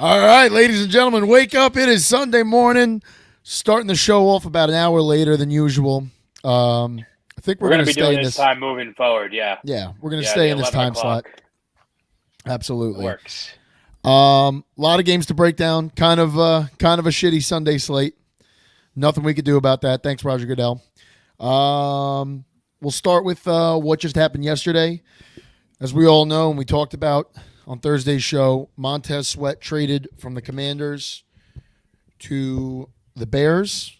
All right, ladies and gentlemen, wake up. It is Sunday morning. Starting the show off about an hour later than usual. I think we're going to be stay doing in this time moving forward. Yeah. Yeah, we're going to Yeah, stay the in this 11 time slot. o'clock Absolutely. works. A lot of games to break down. Kind of a shitty Sunday slate. Nothing we could do about that. Thanks, Roger Goodell. We'll start with what just happened yesterday. As we all know, and we talked about on Thursday's show, Montez Sweat traded from the Commanders to the Bears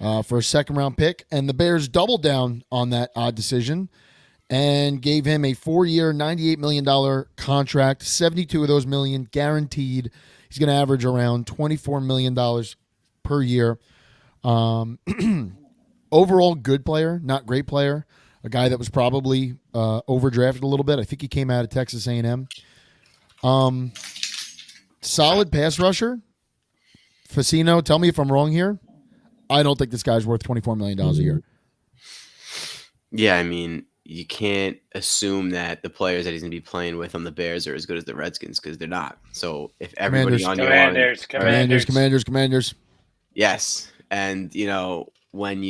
for a second-round pick, and the Bears doubled down on that odd decision and gave him a 4-year, $98 million contract, 72 of those million guaranteed. He's going to average around $24 million per year. Overall, good player, not great player. A guy that was probably overdrafted a little bit. I think he came out of Texas A&M. Solid pass rusher. Facino, tell me if I'm wrong here. I don't think this guy's worth $24 million a year. Yeah, I mean, you can't assume that the players that he's going to be playing with on the Bears are as good as the Redskins because they're not. So if everybody on your line, Commanders. Yes, and when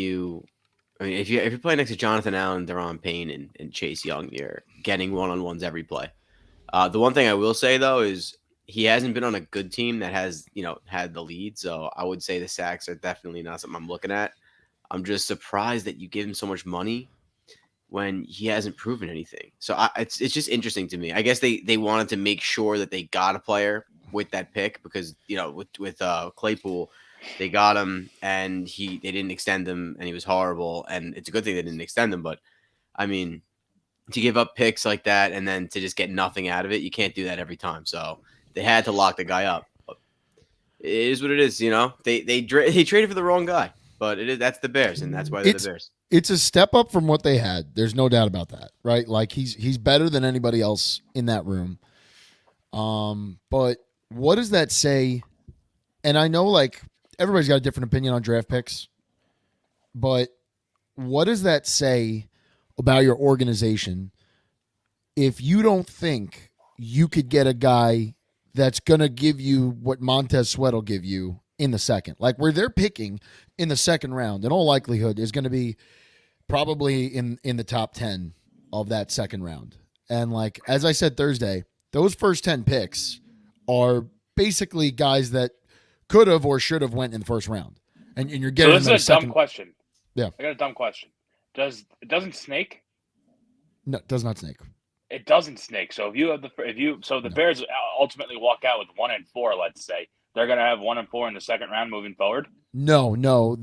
if you're playing next to Jonathan Allen, Deron Payne, and Chase Young, you're getting one-on-ones every play. The one thing I will say though is he hasn't been on a good team that has had the lead. So I would say the sacks are definitely not something I'm looking at. I'm just surprised that you give him so much money when he hasn't proven anything. So it's just interesting to me. I guess they wanted to make sure that they got a player with that pick because with Claypool, they got him and they didn't extend him and he was horrible. And it's a good thing they didn't extend him. But I mean, to give up picks like that and then to just get nothing out of it, you can't do that every time. So they had to lock the guy up. But it is what it is. They traded for the wrong guy, but that's the Bears, and that's why they're the Bears. It's a step up from what they had. There's no doubt about that, right? Like he's better than anybody else in that room. But what does that say? And I know like everybody's got a different opinion on draft picks, but what does that say about your organization if you don't think you could get a guy that's going to give you what Montez Sweat will give you in the second? Like where they're picking in the second round, in all likelihood, is going to be probably in the top 10 of that second round. And like, as I said Thursday, those first 10 picks are basically guys that could have or should have went in the first round. And you're getting so this is a dumb question. Yeah. I got a dumb question. It doesn't snake? No, it does not snake. It doesn't snake. So the Bears ultimately walk out with 1-4, let's say, they're going to have 1-4 in the second round moving forward. No, they'll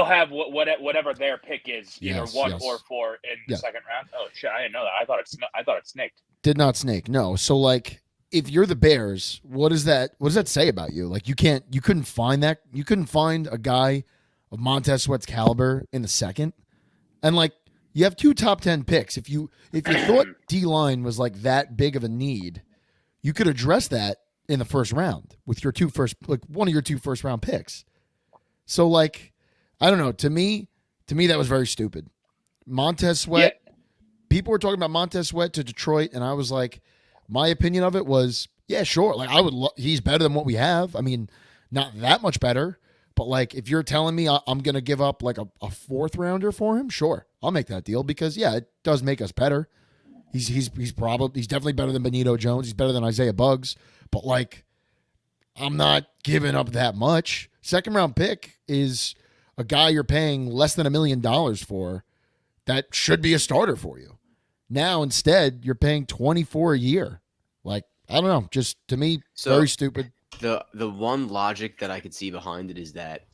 have whatever their pick is, either 1 or 4 in the second round. Oh shit, I didn't know that. I thought it snaked. Did not snake. No. So like, if you're the Bears, what does that say about you? Like you couldn't find a guy of Montez Sweat's caliber in the second, and like you have 2 top 10 picks. If you thought D-line was like that big of a need, you could address that in the first round with your one of your 2 first round picks. So like, I don't know. To me that was very stupid. Montez Sweat. Yeah. People were talking about Montez Sweat to Detroit, and I was like, my opinion of it was, yeah, sure. Like he's better than what we have. I mean, not that much better, but like if you're telling me I'm gonna give up like a fourth rounder for him, sure, I'll make that deal because yeah, it does make us better. He's definitely better than Benito Jones. He's better than Isaiah Buggs. But like, I'm not giving up that much. Second round pick is a guy you're paying less than $1 million for that should be a starter for you. Now instead you're paying 24 a year. Like, I don't know, just to me, very stupid. The one logic that I could see behind it is that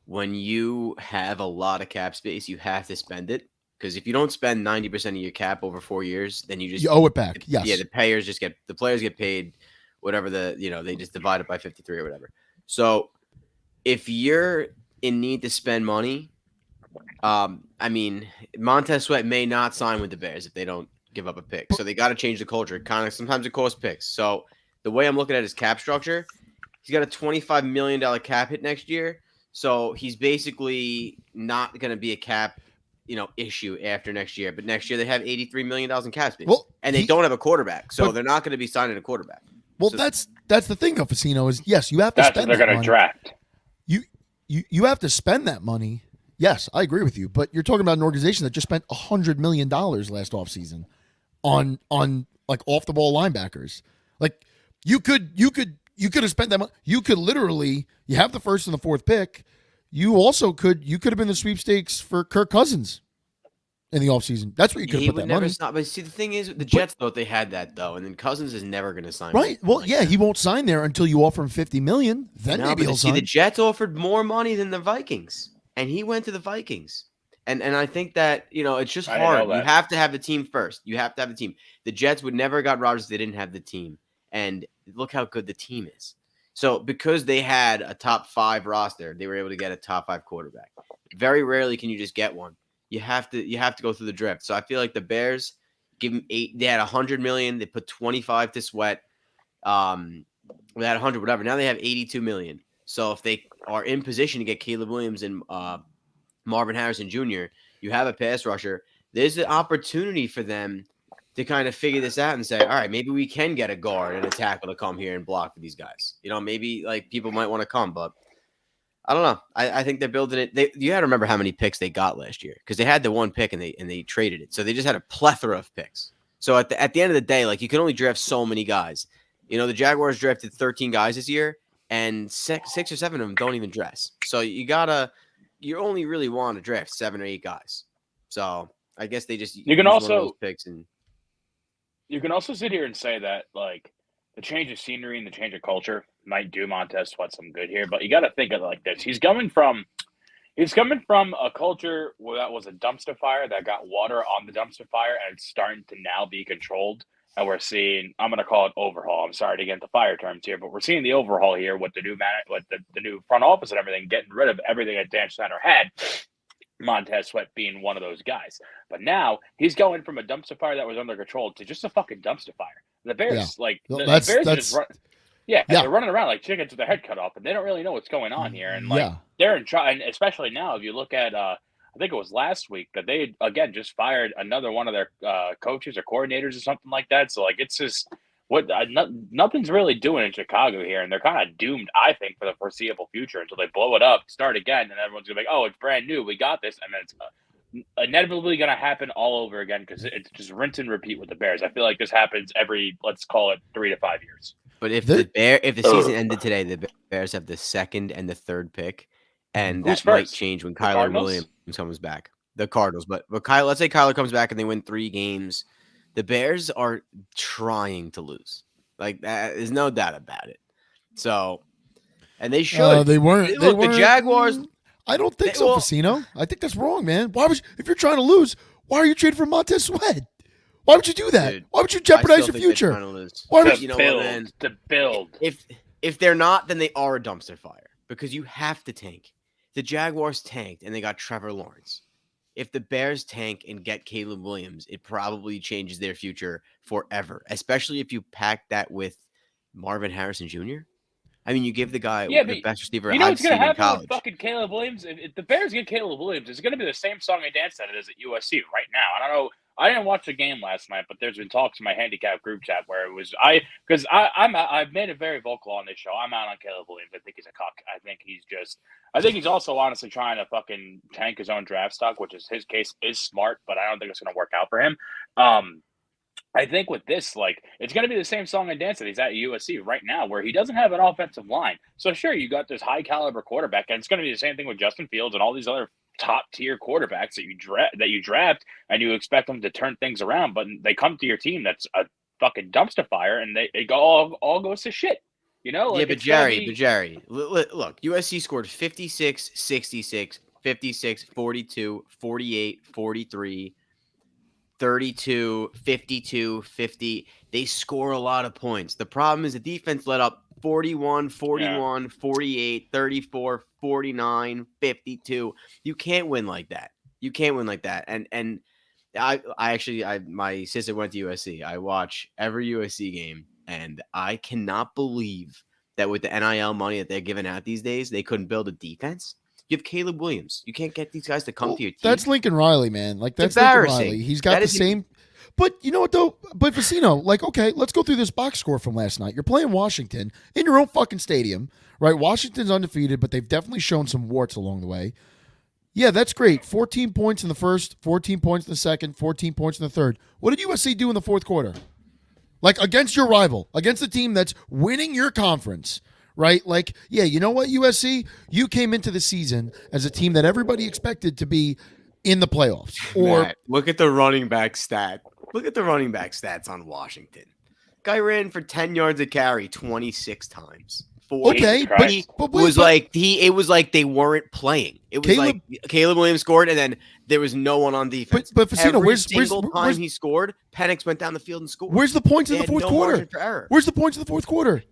when you have a lot of cap space, you have to spend it. Because if you don't spend 90% of your cap over 4 years, then you owe it back. Yes. Yeah, the players get paid whatever they just divide it by 53 or whatever. So if you're in need to spend money, I mean, Montez Sweat may not sign with the Bears if they don't give up a pick. So they got to change the culture. Kind of sometimes it costs picks. So the way I'm looking at his cap structure He's got a $25 million cap hit next year. So he's basically not going to be a cap, issue after next year. But next year they have $83 million in cap space. Well, and they don't have a quarterback. So they're not going to be signing a quarterback. Well, so, that's the thing, though, Facino, is yes, you have to That's spend what they're that going to money. draft. You have to spend that money. Yes, I agree with you. But you're talking about an organization that just spent $100 million last offseason on like off the ball linebackers. Like you could have spent that money. You could literally, you have the first and the fourth pick. You could have been the sweepstakes for Kirk Cousins in the offseason. That's what you could have put that money. But see, the thing is, the Jets thought they had that though, and then Cousins is never going to sign. Right. Well, yeah, he won't sign there until you offer him $50 million. Then maybe he'll sign. The Jets offered more money than the Vikings, and he went to the Vikings. And I think that, it's just hard. You have to have the team first. You have to have the team. The Jets would never have got Rodgers if they didn't have the team. And look how good the team is. So because they had a top 5 roster, they were able to get a top 5 quarterback. Very rarely can you just get one. You have to go through the draft. So I feel like the Bears give them 8. They had $100 million. They put 25 to Sweat. They had 100, whatever. Now they have $82 million. So if they are in position to get Caleb Williams and Marvin Harrison Jr., you have a pass rusher. There's an opportunity for them to kind of figure this out and say, all right, maybe we can get a guard and a tackle to come here and block for these guys. Maybe like people might want to come, but I don't know. I think they're building it. You got to remember how many picks they got last year because they had the one pick and they traded it. So they just had a plethora of picks. So at the end of the day, like you can only draft so many guys. The Jaguars drafted 13 guys this year and 6 or 7 of them don't even dress. So you only really want to draft 7 or 8 guys. So I guess they just you can also those picks and you can also sit here and say that like the change of scenery and the change of culture might do Montez Sweat some good here, but you got to think of it like this: he's coming from a culture that was a dumpster fire that got water on the dumpster fire, and it's starting to now be controlled. And we're seeing, I'm going to call it overhaul. I'm sorry to get into fire terms here, but we're seeing the overhaul here with the new the new front office and everything, getting rid of everything that Dan Snyder had. Montez Sweat being one of those guys. But now he's going from a dumpster fire that was under control to just a fucking dumpster fire. The Bears, the Bears are just they're running around like chickens with their head cut off, and they don't really know what's going on here. And they're in try, and especially now, if you look at, I think it was last week that they again just fired another one of their coaches or coordinators or something like that. So like it's just nothing's really doing in Chicago here, and they're kind of doomed, I think, for the foreseeable future until they blow it up, start again, and everyone's gonna be like, "Oh, it's brand new, we got this," and then it's inevitably gonna happen all over again because it's just rinse and repeat with the Bears. I feel like this happens every, let's call it 3 to 5 years. But if the season ended today, the Bears have the 2nd and the 3rd pick, and that might change when Kyler Williams comes back. The Cardinals, but let's say Kyler comes back and they win 3 games. The Bears are trying to lose. Like there's no doubt about it. So, and they should. They weren't. The Jaguars. I don't think so, Facino. I think that's wrong, man. If you're trying to lose, why are you trading for Montez Sweat? Why would you do that? Dude, why would you jeopardize your future? Why would you to build? If they're not, then they are a dumpster fire because you have to tank. The Jaguars tanked and they got Trevor Lawrence. If the Bears tank and get Caleb Williams, it probably changes their future forever, especially if you pack that with Marvin Harrison Jr. I mean, you give the guy the best receiver I've seen in college. You know what's going to happen with fucking Caleb Williams? If the Bears get Caleb Williams, it's going to be the same song and dance that it is at USC right now. I don't know. I didn't watch the game last night, but there's been talks in my handicap group chat where it was I've made it very vocal on this show. I'm out on Caleb Williams. I think he's a cuck. I think he's also honestly trying to fucking tank his own draft stock, which is his case is smart, but I don't think it's going to work out for him. I think with this, like, it's going to be the same song and dance that he's at USC right now, where he doesn't have an offensive line. So sure, you got this high caliber quarterback, and it's going to be the same thing with Justin Fields and all these other top tier quarterbacks that you draft, and you expect them to turn things around, but they come to your team that's a fucking dumpster fire, and it all goes to shit. Like, but Jerry, look, USC scored 56, 66, 56, 42, 48, 43. 32, 52, 50. They score a lot of points. The problem is the defense let up 41, 41, 48, 34, 49, 52. You can't win like that. And my sister went to USC. I watch every USC game, and I cannot believe that with the NIL money that they're giving out these days, they couldn't build a defense. You have Caleb Williams. You can't get these guys to come to your team. That's Lincoln Riley, man. Like, that's It's Lincoln embarrassing. Riley. He's got the same. But you know what, though? But Vecino, like, okay, let's go through this box score from last night. You're playing Washington in your own fucking stadium, right? Washington's undefeated, but they've definitely shown some warts along the way. Yeah, that's great. 14 points in the first, 14 points in the second, 14 points in the third. What did USC do in the fourth quarter? Like, against your rival, against the team that's winning your conference, right? Like, yeah, you know what, USC? You came into the season as a team that everybody expected to be in the playoffs. Or Matt, look at the running back stat. Look at the running back stats on Washington. Guy ran for 10 yards a carry 26 times. okay, but wait, it was like they weren't playing. It was like Caleb Williams scored, and then there was no one on defense. But Vecino, every single time he scored, Penix went down the field and scored. Where's the points in the fourth quarter? Where's the points in the fourth quarter?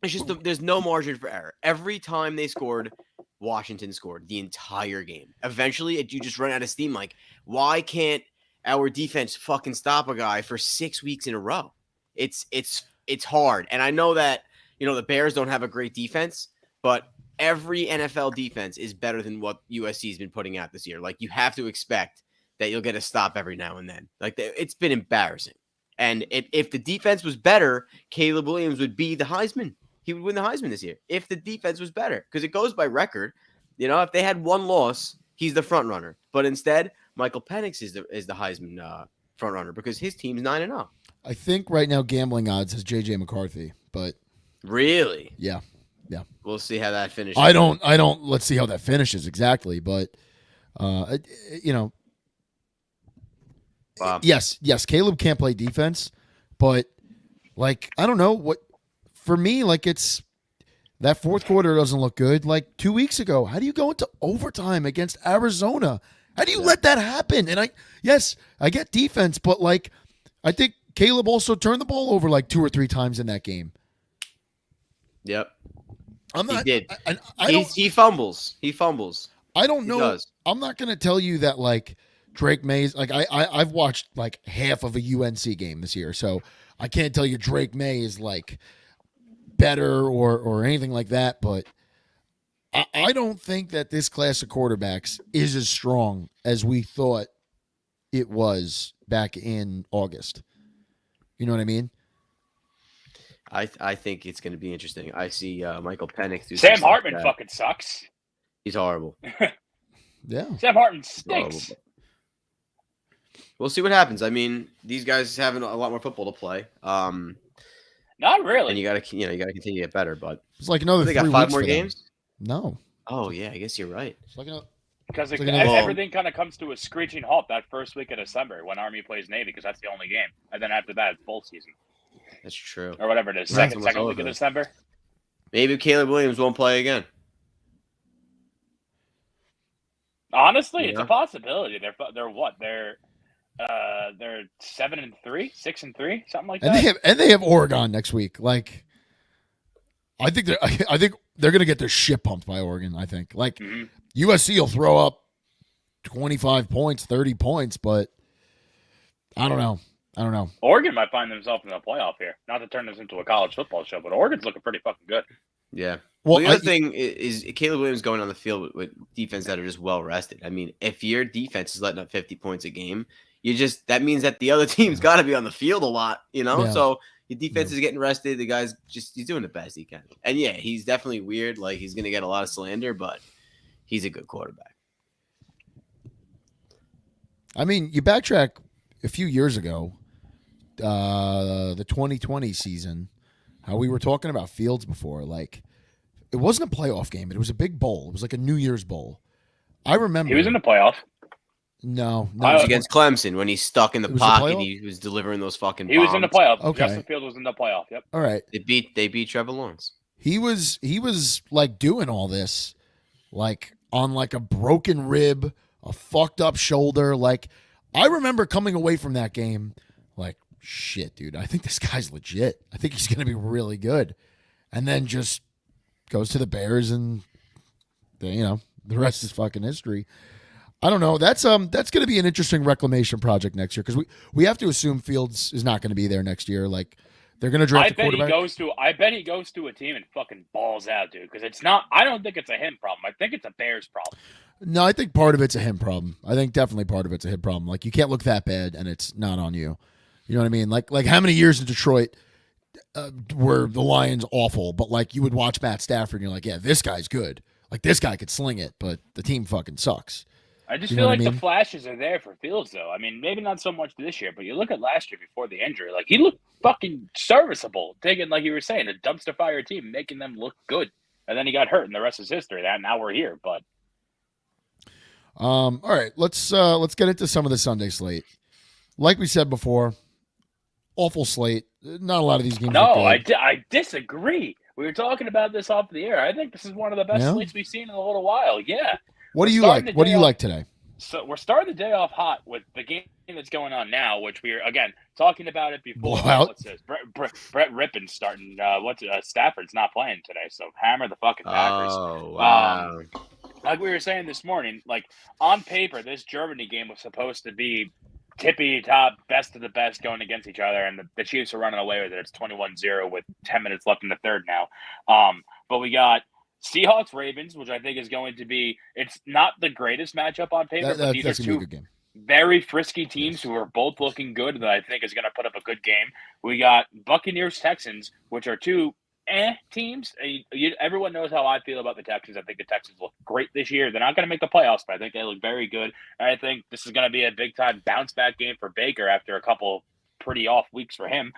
It's just there's no margin for error. Every time they scored, Washington scored the entire game. Eventually, you just run out of steam. Like, why can't our defense fucking stop a guy for 6 weeks in a row? It's hard, and I know that. You know, the Bears don't have a great defense, but every NFL defense is better than what USC has been putting out this year. Like, you have to expect that you'll get a stop every now and then. Like, it's been embarrassing. And if the defense was better, Caleb Williams would be the Heisman. He would win the Heisman this year if the defense was better, because it goes by record. You know, if they had one loss, he's the front runner. But instead, Michael Penix is the Heisman front runner because his team's 9-0. I think right now gambling odds has JJ McCarthy, but really, yeah. We'll see how that finishes. I don't. Let's see how that finishes exactly, but you know, yes, Caleb can't play defense, but like I don't know what for me. Like it's that fourth quarter doesn't look good. Like 2 weeks ago, how do you go into overtime against Arizona? How do you let that happen? And I get defense, but like I think Caleb also turned the ball over like 2 or 3 times in that game. Yep. He did. He fumbles. I don't know. He does. I'm not going to tell you that like Drake May's like I've watched like half of a UNC game this year, so I can't tell you Drake May is like better or anything like that. But I don't think that this class of quarterbacks is as strong as we thought it was back in August. You know what I mean? I think it's going to be interesting. I see Michael Penix do Sam Hartman fucking sucks. He's horrible. Yeah. Sam Hartman stinks. We'll see what happens. I mean, these guys have a lot more football to play. Not really. And you got to continue to get better. But it's like another. They got 5 more games. No. Oh yeah, I guess you're right. It's like because everything kind of comes to a screeching halt that first week of December when Army plays Navy, because that's the only game, and then after that, it's bowl season. That's true. Or whatever it is, second week of December. Maybe Caleb Williams won't play again. Honestly, it's a possibility. They're what? They're 7-3, 6-3, something like that. And they have Oregon next week. Like, I think they're gonna get their shit pumped by Oregon. I think like USC will throw up 25 points, 30 points, but I don't know. Oregon might find themselves in the playoff here. Not to turn this into a college football show, but Oregon's looking pretty fucking good. Yeah. Well, the other thing is Caleb Williams going on the field with defense that are just well rested. I mean, if your defense is letting up 50 points a game, that means that the other team's got to be on the field a lot, you know? Yeah. So your defense is getting rested. The guy's he's doing the best he can. And yeah, he's definitely weird. Like, he's going to get a lot of slander, but he's a good quarterback. I mean, you backtrack a few years ago, the 2020 season, how we were talking about Fields before. Like, it wasn't a playoff game, but it was a big bowl. It was like a New Year's bowl. I remember he was in the playoff. No, it was against Clemson when he's stuck in the pocket. He was delivering those fucking bombs. He was in the playoff. Okay. Justin Fields was in the playoff. Yep. All right. They beat Trevor Lawrence. He was like doing all this, like on like a broken rib, a fucked up shoulder. Like, I remember coming away from that game like, shit, dude, I think this guy's legit. I think he's going to be really good. And then just goes to the Bears and, the rest is fucking history. I don't know. That's going to be an interesting reclamation project next year because we have to assume Fields is not going to be there next year. Like, They're going to draft I a bet he quarterback. goes to a team and fucking balls out, dude. Because it's not. I don't think it's a him problem. I think it's a Bears problem. No, I think part of it's a him problem. I think definitely part of it's a him problem. Like, you can't look that bad and it's not on you. You know what I mean? Like how many years in Detroit were the Lions awful, but like you would watch Matt Stafford and you're like, yeah, this guy's good. Like, this guy could sling it, but the team fucking sucks. I just You know feel what like I the mean? flashes are there for Fields, though. I mean, maybe not so much this year, but you look at last year before the injury. Like, he looked fucking serviceable, taking, like you were saying, a dumpster fire team, making them look good. And then he got hurt, and the rest is history. That now we're here, but All right, let's get into some of the Sunday slate. Like we said before, awful slate. Not a lot of these games. no, are good. I disagree. We were talking about this off the air. I think this is one of the best Yeah? slates we've seen in a little while. Yeah. What do We're you starting like? the What do day you off- like today? So we're starting the day off hot with the game that's going on now, which we are again talking about it before. Blowout. What's this? Brett Rippon's starting. Stafford's not playing today, so hammer the fucking Packers. Oh, wow. Like we were saying this morning, like on paper, this Germany game was supposed to be tippy top, best of the best going against each other, and the Chiefs are running away with it. It's 21-0 with 10 minutes left in the third now. But we got Seahawks Ravens, which I think is going to be. It's not the greatest matchup on paper, but these are That's gonna be a two good game. very frisky teams Yes. who are both looking good that I think is going to put up a good game. We got Buccaneers Texans, which are two teams. Everyone knows how I feel about the Texans. I think the Texans look great this year. They're not going to make the playoffs, but I think they look very good. And I think this is going to be a big time bounce back game for Baker after a couple pretty off weeks for him.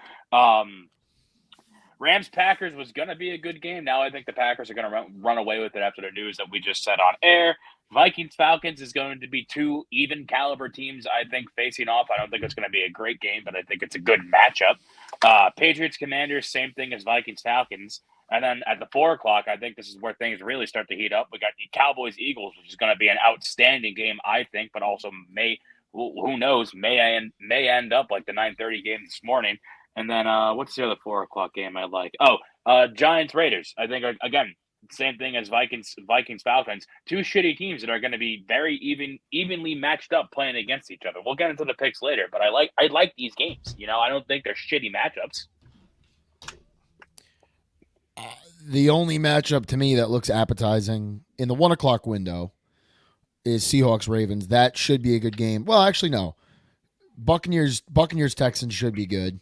Rams Packers was going to be a good game. Now I think the Packers are going to run away with it after the news that we just said on air. Vikings Falcons is going to be two even caliber teams, I think, facing off. I don't think it's going to be a great game, but I think it's a good matchup. Patriots Commanders, same thing as Vikings Falcons. And then at the 4 o'clock, I think this is where things really start to heat up. We got the Cowboys Eagles, which is going to be an outstanding game, I think, but also who knows, may end up like the 9:30 game this morning. And then what's the other 4 o'clock game I like? Giants Raiders. I think again, same thing as Vikings Falcons. Two shitty teams that are going to be very evenly matched up playing against each other. We'll get into the picks later, but I like these games. You know, I don't think they're shitty matchups. The only matchup to me that looks appetizing in the 1 o'clock window is Seahawks Ravens. That should be a good game. Well, actually, no. Buccaneers Texans should be good.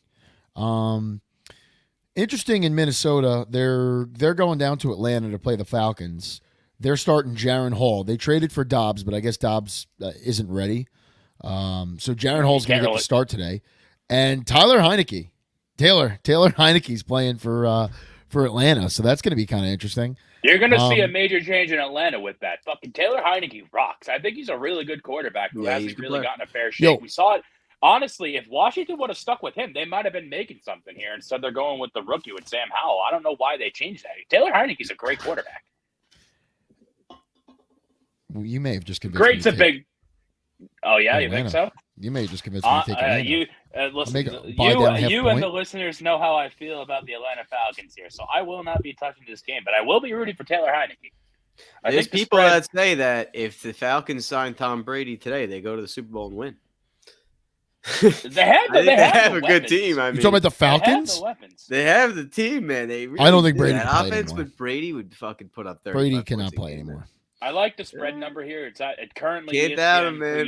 Interesting in Minnesota, they're going down to Atlanta to play the Falcons. They're starting Jaron Hall. They traded for Dobbs, but I guess Dobbs isn't ready. So Jaron Hall's going to get the start today. And Taylor Heineke's playing for Atlanta, so that's going to be kind of interesting. You're going to see a major change in Atlanta with that. Fucking Taylor Heineke rocks. I think he's a really good quarterback who hasn't really gotten a fair shake. We saw it. Honestly, if Washington would have stuck with him, they might have been making something here. Instead, they're going with the rookie with Sam Howell. I don't know why they changed that. Taylor Heineke's a great quarterback. Well, you may have just convinced Great's me. a big. Oh yeah, Atlanta. you think so? You may have just convinced me to take Atlanta. Listen, buy down half you point. and the listeners know how I feel about the Atlanta Falcons here, so I will not be touching this game, but I will be rooting for Taylor Heineke. There's people that say that if the Falcons sign Tom Brady today, they go to the Super Bowl and win. They have a good team. I mean, You talking about the Falcons? They have the team, man. They really I don't think Brady that can play offense anymore. with Brady would fucking put up 30. Brady cannot play anymore. I like the spread number here. It's at currently Can't doubt him, man.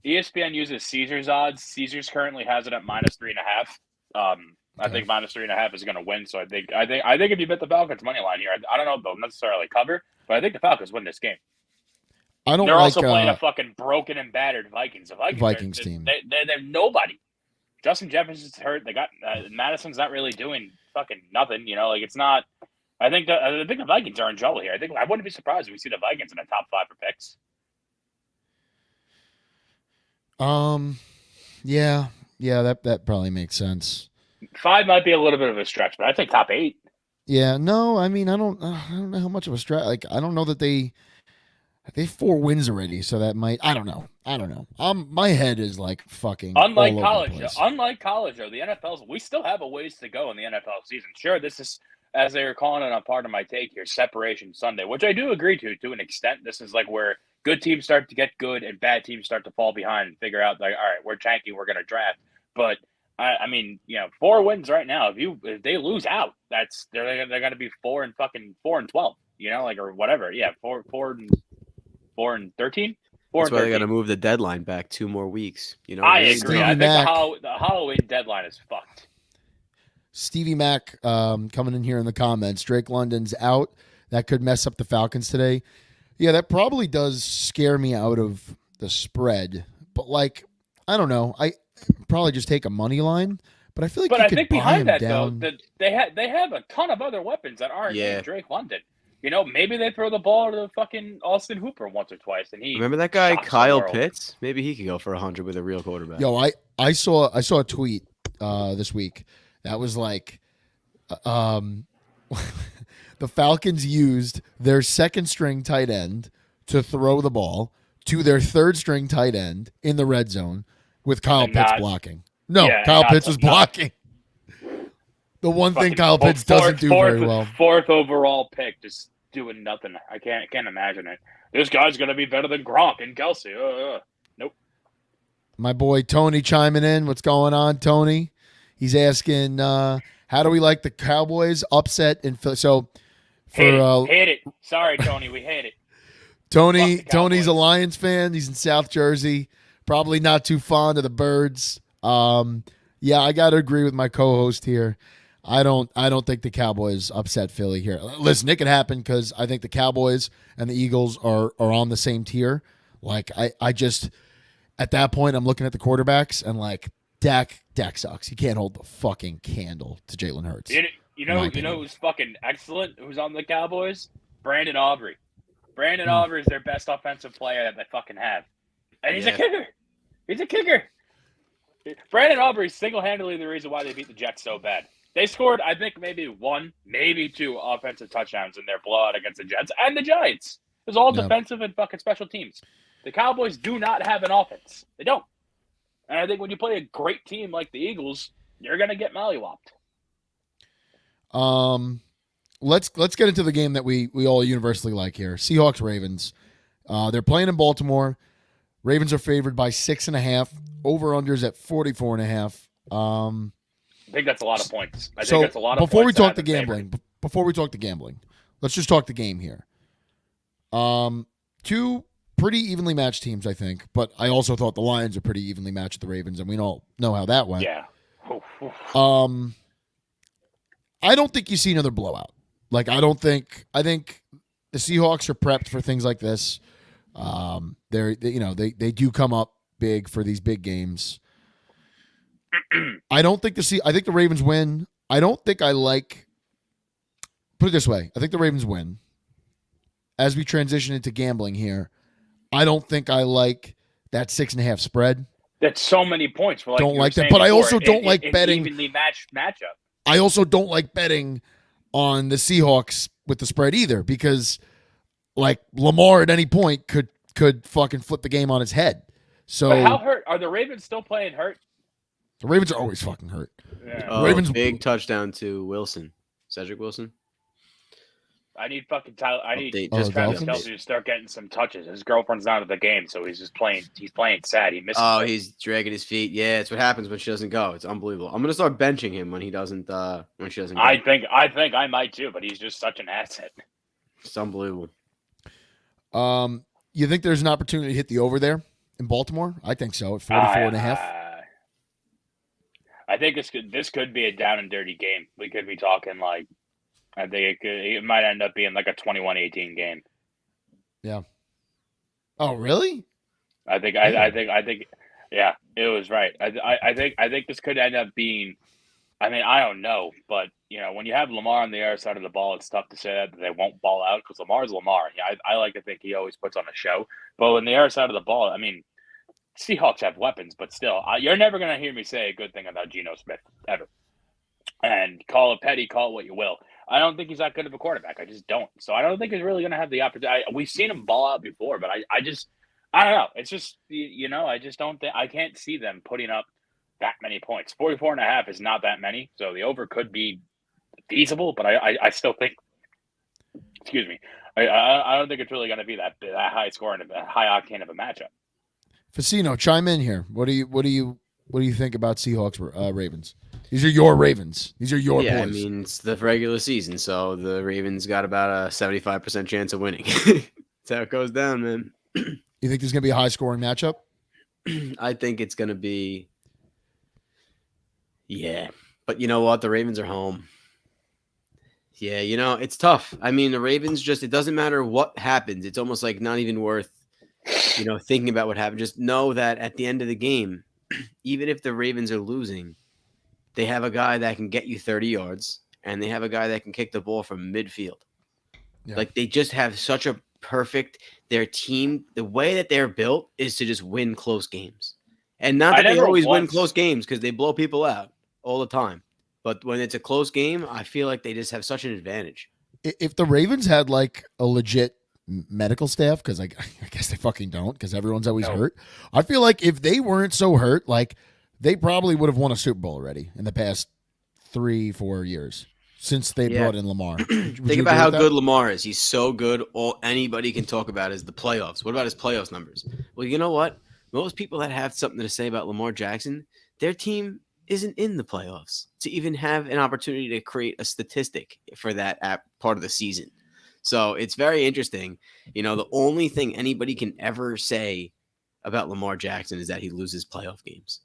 ESPN uses Caesar's odds. Caesar's currently has it at -3.5. I think -3.5 is going to win. So I think if you bet the Falcons money line here, I don't know if they'll necessarily cover, but I think the Falcons win this game. They're also playing a fucking broken and battered Vikings. The Vikings team. They're nobody. Justin Jefferson's hurt. They got Madison's not really doing fucking nothing. You know, like it's not. I think the Vikings are in trouble here. I wouldn't be surprised if we see the Vikings in the top 5 for picks. Yeah, that probably makes sense. 5 might be a little bit of a stretch, but I'd say top 8. Yeah, no, I mean I don't know how much of a stretch. Like I don't know that they have 4 wins already, so that might. I don't know. My head is like fucking. Unlike all college, over the place. though, the NFL's we still have a ways to go in the NFL season. Sure, this is, as they were calling it on part of my take here, Separation Sunday, which I do agree to an extent. This is like where good teams start to get good and bad teams start to fall behind and figure out like, all right, we're tanking, we're going to draft. But I mean, 4 wins right now. If they lose out, they're going to be 4-12. Or whatever. Yeah, 4-13. That's why they got to 4-13. move the deadline back 2 more weeks. I Really agree. Stevie I think Mac. the Halloween deadline is fucked. Stevie Mac coming in here in the comments. Drake London's out. That could mess up the Falcons today. Yeah, that probably does scare me out of the spread. But I don't know. I probably just take a money line. But I feel like But you I could think buy behind him that down. though, that they have a ton of other weapons that aren't Yeah. named Drake London. Maybe they throw the ball to fucking Austin Hooper once or twice, and he Remember that guy shocks the Kyle world. Pitts? Maybe he could go for 100 with a real quarterback. Yo, I saw a tweet this week that was like, the Falcons used their second string tight end to throw the ball to their third string tight end in the red zone with Kyle And Pitts not- blocking. No, yeah, Kyle not- Pitts was blocking. The one thing Fucking Kyle Pitts doesn't do very well. Fourth overall pick, just doing nothing. I can't imagine it. This guy's gonna be better than Gronk and Kelsey. Nope. My boy Tony chiming in. What's going on, Tony? He's asking, how do we like the Cowboys upset in Philly? So Hate it. Sorry, Tony, we hate it. Tony's Fuck the Cowboys. a Lions fan. He's in South Jersey. Probably not too fond of the Birds. Yeah, I got to agree with my co-host here. I don't think the Cowboys upset Philly here. Listen, it could happen because I think the Cowboys and the Eagles are on the same tier. I just at that point I'm looking at the quarterbacks and Dak sucks. He can't hold the fucking candle to Jalen Hurts. You know who's fucking excellent? Who's on the Cowboys? Brandon Aubrey. Brandon Aubrey is their best offensive player that they fucking have, and he's a kicker. He's a kicker. Brandon Aubrey is single-handedly the reason why they beat the Jets so bad. They scored, I think, maybe 1, maybe 2 offensive touchdowns in their blowout against the Jets and the Giants. It was all defensive and fucking special teams. The Cowboys do not have an offense. They don't. And I think when you play a great team like the Eagles, you're going to get mollywopped. Let's get into the game that we all universally like here. Seahawks Ravens. They're playing in Baltimore. Ravens are favored by 6.5. Over-unders at 44.5. I think that's a lot of points. I So think that's a lot of before we points. talk the gambling, let's just talk the game here. 2 pretty evenly matched teams, I think, but I also thought the Lions are pretty evenly matched with the Ravens, and we all know how that went. Yeah. I don't think you see another blowout. I think the Seahawks are prepped for things like this. They do come up big for these big games. I think the Ravens win. I don't think I like. Put it this way: I think the Ravens win. As we transition into gambling here, I don't think I like that 6.5 spread. That's so many points. Don't like that, but I also don't like betting. Evenly matched matchup. I also don't like betting on the Seahawks with the spread either, because Lamar at any point could fucking flip the game on its head. So But how hurt are the Ravens still playing hurt? the Ravens are always fucking hurt. Yeah. Ravens- Big touchdown to Wilson. Cedric Wilson. I need fucking Tyler. I need Update. just Travis Dolphins? Kelce to start getting some touches. His girlfriend's not at the game, so he's just playing. He's playing sad. He misses. Oh, it. he's dragging his feet. Yeah, it's what happens when she doesn't go. It's unbelievable. I'm gonna start benching him when he doesn't. When she doesn't go. I think I might too, but he's just such an asset. It's unbelievable. You think there's an opportunity to hit the over there in Baltimore? I think so at 44.5. I think this could be a down and dirty game. We could be talking I think it might end up being like a 21-18 game. Oh, really? I think yeah, it was right. I think this could end up being. I mean, I don't know, but when you have Lamar on the other side of the ball, it's tough to say that they won't ball out because Lamar's Lamar. Yeah, I like to think he always puts on a show. But when the other side of the ball, I mean, Seahawks have weapons, but still, you're never going to hear me say a good thing about Geno Smith ever. And call it petty, call it what you will. I don't think he's that good of a quarterback. I just don't. So I don't think he's really going to have the opportunity. We've seen him ball out before, but I don't know. It's just, I just don't think, I can't see them putting up that many points. 44.5 is not that many. So the over could be feasible, but I still think, excuse me, I don't think it's really going to be that high scoring, high octane of a matchup. Facino, chime in here. What do you What do you think about Seahawks Ravens? These are your Ravens. These are your Yeah, I boys. mean, it's the regular season, so the Ravens got about a 75% chance of winning. That's how it goes down, man. You think there's going to be a high scoring matchup? I think it's going to be, yeah. But you know what? The Ravens are home. Yeah, it's tough. I mean, the Ravens it doesn't matter what happens. It's almost like not even worth, thinking about what happened. Just know that at the end of the game, even if the Ravens are losing, they have a guy that can get you 30 yards, and they have a guy that can kick the ball from midfield. Yeah. Like, they just have such a their team, the way that they're built is to just win close games. And not that they always win close games because they blow people out all the time. But when it's a close game, I feel like they just have such an advantage. If the Ravens had like a legit medical staff, because I guess they fucking don't, because everyone's always hurt. I feel like if they weren't so hurt, like they probably would have won a Super Bowl already in the past 3-4 years since they brought in Lamar. Think about how good Lamar is. He's so good. All anybody can talk about is the playoffs. What about his playoffs numbers? Well, you know what? Most people that have something to say about Lamar Jackson, their team isn't in the playoffs to even have an opportunity to create a statistic for that part of the season. So it's very interesting. The only thing anybody can ever say about Lamar Jackson is that he loses playoff games.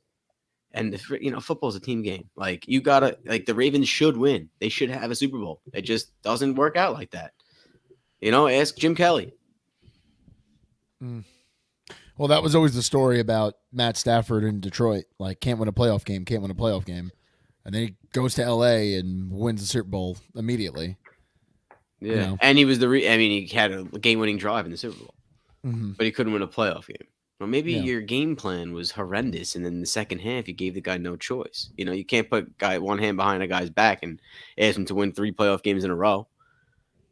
And football's a team game. Like, you gotta, like, the Ravens should win. They should have a Super Bowl. It just doesn't work out like that. Ask Jim Kelly. Well, that was always the story about Matt Stafford in Detroit. Like, can't win a playoff game. And then he goes to LA and wins the Super Bowl immediately. Yeah. And he was he had a game-winning drive in the Super Bowl. But he couldn't win a playoff game. Well, maybe your game plan was horrendous, and then in the second half, you gave the guy no choice. You can't put one hand behind a guy's back and ask him to win 3 playoff games in a row.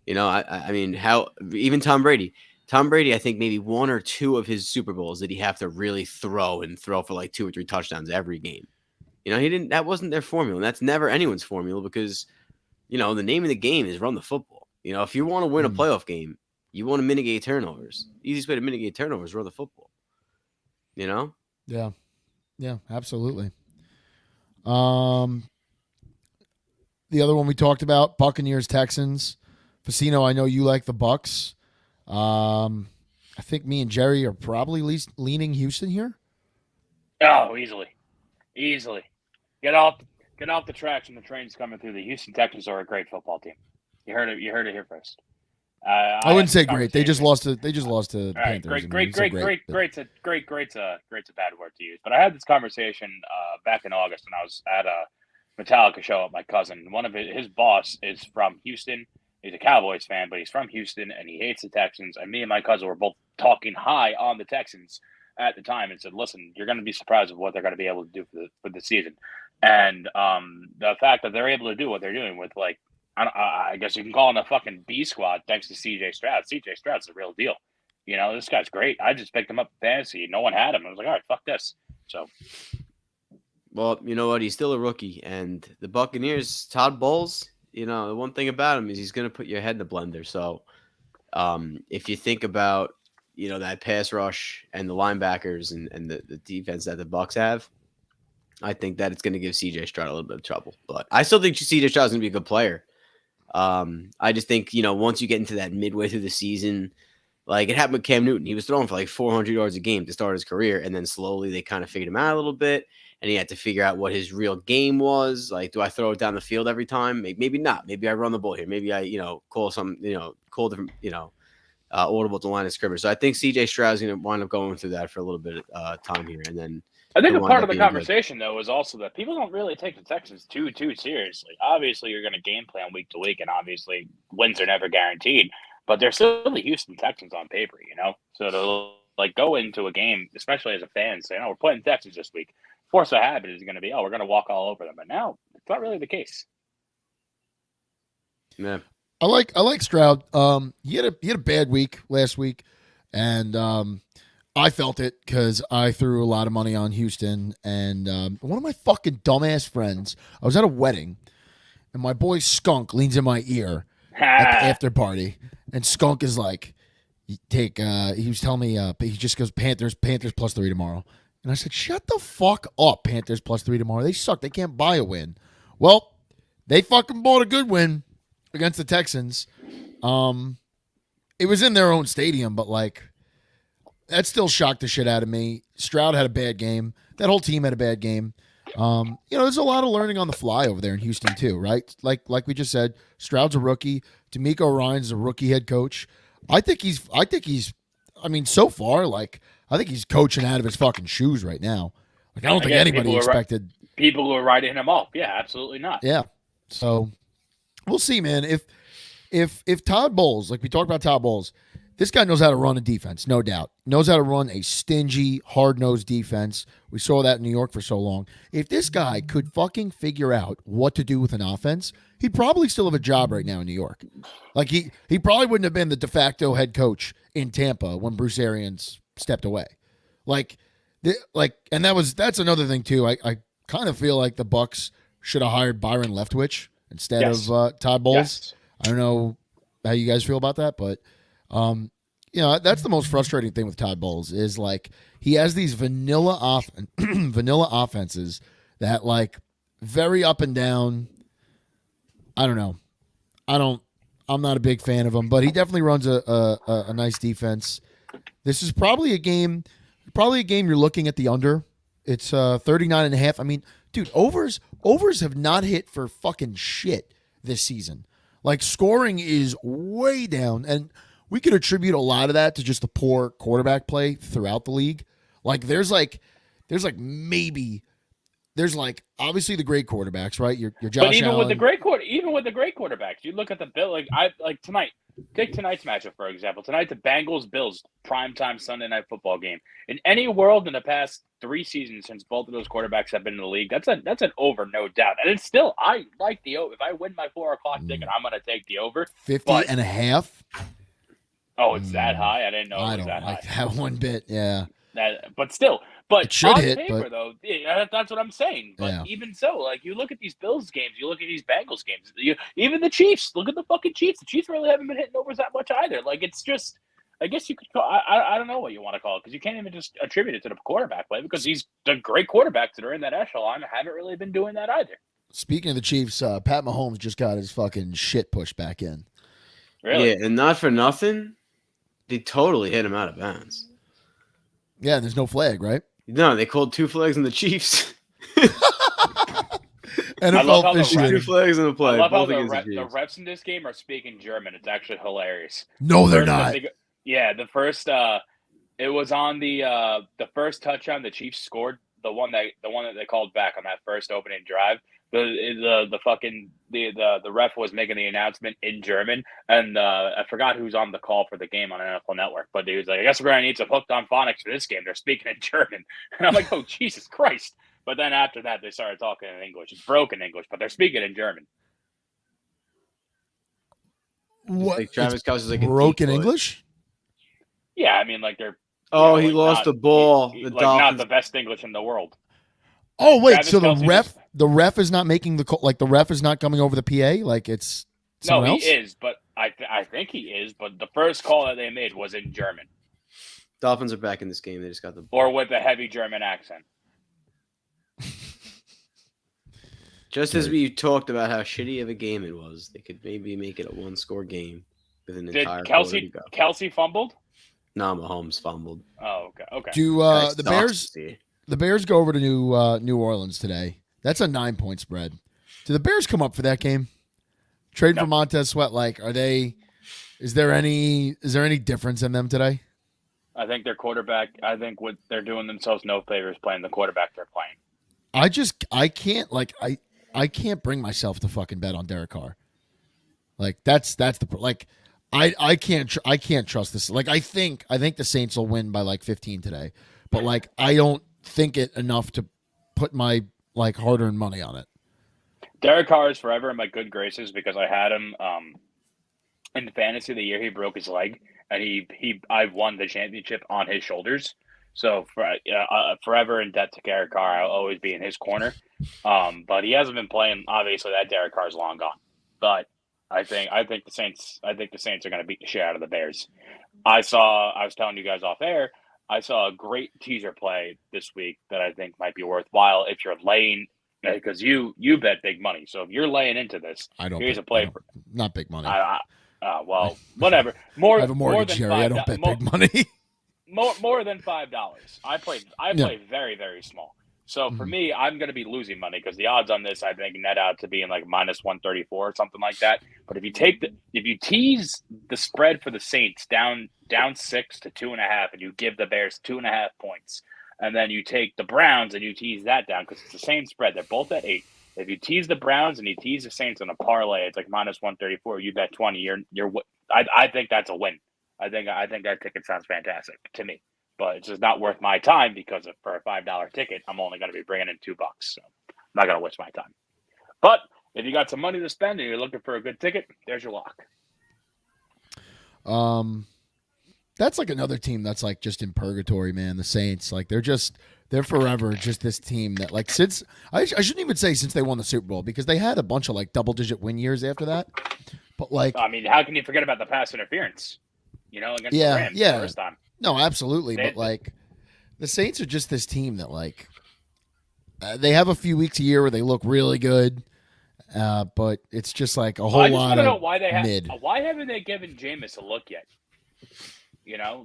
I mean, how even Tom Brady, I think maybe 1 or 2 of his Super Bowls did he have to really throw for like 2 or 3 touchdowns every game. He didn't. That wasn't their formula, and that's never anyone's formula because, the name of the game is run the football. If you want to win a playoff game, you want to mitigate turnovers. The easiest way to mitigate turnovers is run the football. Yeah, absolutely. The other one we talked about, Buccaneers, Texans. Facino, I know you like the Bucks. I think me and Jerry are probably leaning Houston here. Oh, easily. Get off the tracks when the train's coming through. The Houston Texans are a great football team. You heard it here first. I wouldn't say great. They just lost to right, Panthers. Great's a bad word to use. But I had this conversation back in August when I was at a Metallica show with my cousin. One of his boss is from Houston. He's a Cowboys fan, but he's from Houston and he hates the Texans. And me and my cousin were both talking high on the Texans at the time and said, "Listen, you're going to be surprised with what they're going to be able to do for the season." And the fact that they're able to do what they're doing with, like, I guess you can call him a fucking B squad thanks to CJ Stroud. CJ Stroud's the real deal. This guy's great. I just picked him up in fantasy. No one had him. I was like, all right, fuck this. So, well, you know what? He's still a rookie, and the Buccaneers, Todd Bowles. The one thing about him is he's going to put your head in the blender. So, if you think about that pass rush and the linebackers and the defense that the Bucs have, I think that it's going to give CJ Stroud a little bit of trouble. But I still think CJ Stroud is going to be a good player. I just think, once you get into that midway through the season, like it happened with Cam Newton, he was throwing for like 400 yards a game to start his career. And then slowly they kind of figured him out a little bit and he had to figure out what his real game was. Like, do I throw it down the field every time? Maybe not. Maybe I run the ball here. Maybe I, call different, audible to line of scrimmage. So I think CJ Stroud is going to wind up going through that for a little bit of time here. And then I think a part of the conversation, though, is also that people don't really take the Texans too seriously. Obviously, you're going to game plan week to week, and obviously wins are never guaranteed. But they're still the Houston Texans on paper, So to go into a game, especially as a fan, say, we're playing Texans this week. Force of habit is going to be, we're going to walk all over them. But now it's not really the case. Yeah, I like Stroud. He had a bad week last week, and I felt it because I threw a lot of money on Houston. And one of my fucking dumbass friends, I was at a wedding, and my boy Skunk leans in my ear at the after party, and Skunk is like, he was telling me, he just goes, Panthers +3 tomorrow. And I said, shut the fuck up, Panthers +3 tomorrow. They suck. They can't buy a win. Well, they fucking bought a good win against the Texans. It was in their own stadium, but like that still shocked the shit out of me. Stroud had a bad game. That whole team had a bad game. There's a lot of learning on the fly over there in Houston too, right? Like we just said, Stroud's a rookie. D'Amico Ryan's a rookie head coach. I think he's so far, like, I think he's coaching out of his fucking shoes right now. Like, I don't think anybody expected people who are writing him off. Yeah, absolutely not. Yeah. So we'll see, man. If Todd Bowles, like we talked about Todd Bowles, this guy knows how to run a defense, no doubt. Knows how to run a stingy, hard-nosed defense. We saw that in New York for so long. If this guy could fucking figure out what to do with an offense, he'd probably still have a job right now in New York. Like he probably wouldn't have been the de facto head coach in Tampa when Bruce Arians stepped away. And that's another thing too. I kind of feel like the Bucs should have hired Byron Leftwich instead of Todd Bowles. Yes. I don't know how you guys feel about that, but that's the most frustrating thing with Todd Bowles is like he has these vanilla offenses that like very up and down. I don't know. I'm not a big fan of him, but he definitely runs a nice defense. This is probably a game you're looking at the under. It's 39.5. I mean, dude, overs have not hit for fucking shit this season. Like, scoring is way down, and we could attribute a lot of that to just the poor quarterback play throughout the league. Like, there's obviously the great quarterbacks, right? Your Josh But even Allen. with the great quarterbacks, you look at the Bill. Like tonight. Take tonight's matchup for example. Tonight, the Bengals-Bills primetime Sunday night football game. In any world in the past 3 seasons since both of those quarterbacks have been in the league, that's an over, no doubt. And it's still, I like the over. If I win my 4 o'clock ticket, I'm going to take the over. 50.5. Oh, it's that high? I didn't know it was that high. I don't like that one bit. Yeah. But still, It should on hit, paper, but though, yeah, that's what I'm saying. But Yeah. even so, like, you look at these Bills games, you look at these Bengals games, even the Chiefs. Look at the fucking Chiefs. The Chiefs really haven't been hitting overs that much either. Like, it's just, I guess you could call. I don't know what you want to call it because you can't even just attribute it to the quarterback play because the great quarterbacks that are in that echelon haven't really been doing that either. Speaking of the Chiefs, Pat Mahomes just got his fucking shit pushed back in. Really? Yeah, and not for nothing, they totally hit him out of bounds. Yeah, there's no flag, right? No, they called 2 flags on the Chiefs. NFL officiating. 2 flags in the play. I love how both the against the Chiefs. refs in this game are speaking German. It's actually hilarious. No, they're First, not. the first it was on the first touchdown the Chiefs scored, the one that they called back on that first opening drive. The ref was making the announcement in German, and I forgot who's on the call for the game on NFL Network, but he was like, I guess we're gonna need some hooked on phonics for this game. They're speaking in German. And I'm like, oh Jesus Christ. But then after that they started talking in English. It's broken English, but they're speaking in German. What? Like Travis Kelce's like broken a decoy. English? Yeah, I mean, like they're He lost the ball. The not Dolphins. the best English in the world. Oh wait, Travis so the Kelce ref is not making the call. Like the ref is not coming over the PA. Like it's someone No, else? he is, but I think he is. But the first call that they made was in German Dolphins are back in this game. They just got the ball. or with a heavy German accent. Just as we talked about how shitty of a game it was, they could maybe make it a 1-score game with an Did entire quarter to go. Kelsey fumbled? No, Mahomes fumbled. Oh, okay. Do That the sucks Bears? to see. The Bears go over to New Orleans today. That's a 9-point spread. Do the Bears come up for that game? Trade for Montez Sweat. Like, are they? Is there any difference in them today? I think their quarterback. I think what they're doing themselves no favors playing the quarterback they're playing. I can't bring myself to fucking bet on Derek Carr. Like that's I can't trust this. Like I think the Saints will win by like 15 today, but like I don't think it enough to put my like hard-earned money on it. Derek Carr is forever in my good graces because I had him in the fantasy the year he broke his leg, and I won the championship on his shoulders. So forever in debt to Derek Carr. I'll always be in his corner. But he hasn't been playing. Obviously, that Derek Carr's long gone. But I think the Saints are going to beat the shit out of the Bears. I was telling you guys off air. I saw a great teaser play this week that I think might be worthwhile if you're laying, because you bet big money. So if you're laying into this, I don't. here's Bet, a play. not big money. Well, whatever. More. I have a mortgage, more than Jerry. I don't bet big money. more than $5. I play very, very small. So for me, I'm going to be losing money because the odds on this, I think, net out to being like minus 134 or something like that. But if you tease the spread for the Saints down 6 to 2.5, and you give the Bears 2.5 points, and then you take the Browns and you tease that down because it's the same spread. They're both at 8. If you tease the Browns and you tease the Saints on a parlay, it's like minus 134. You bet 20. I think that's a win. I think that ticket sounds fantastic to me, but it's just not worth my time because for a $5 ticket, I'm only going to be bringing in $2. So I'm not going to waste my time. But if you got some money to spend and you're looking for a good ticket, there's your lock. That's like another team that's like just in purgatory, man. The Saints, like they're forever just this team that like since I shouldn't even say since they won the Super Bowl because they had a bunch of like double-digit win years after that. But like, I mean, how can you forget about the pass interference? Against the Rams the first time. No, absolutely. But like, the Saints are just this team that like they have a few weeks a year where they look really good, but it's just like a whole lot of mid. Why haven't they given Jameis a look yet? I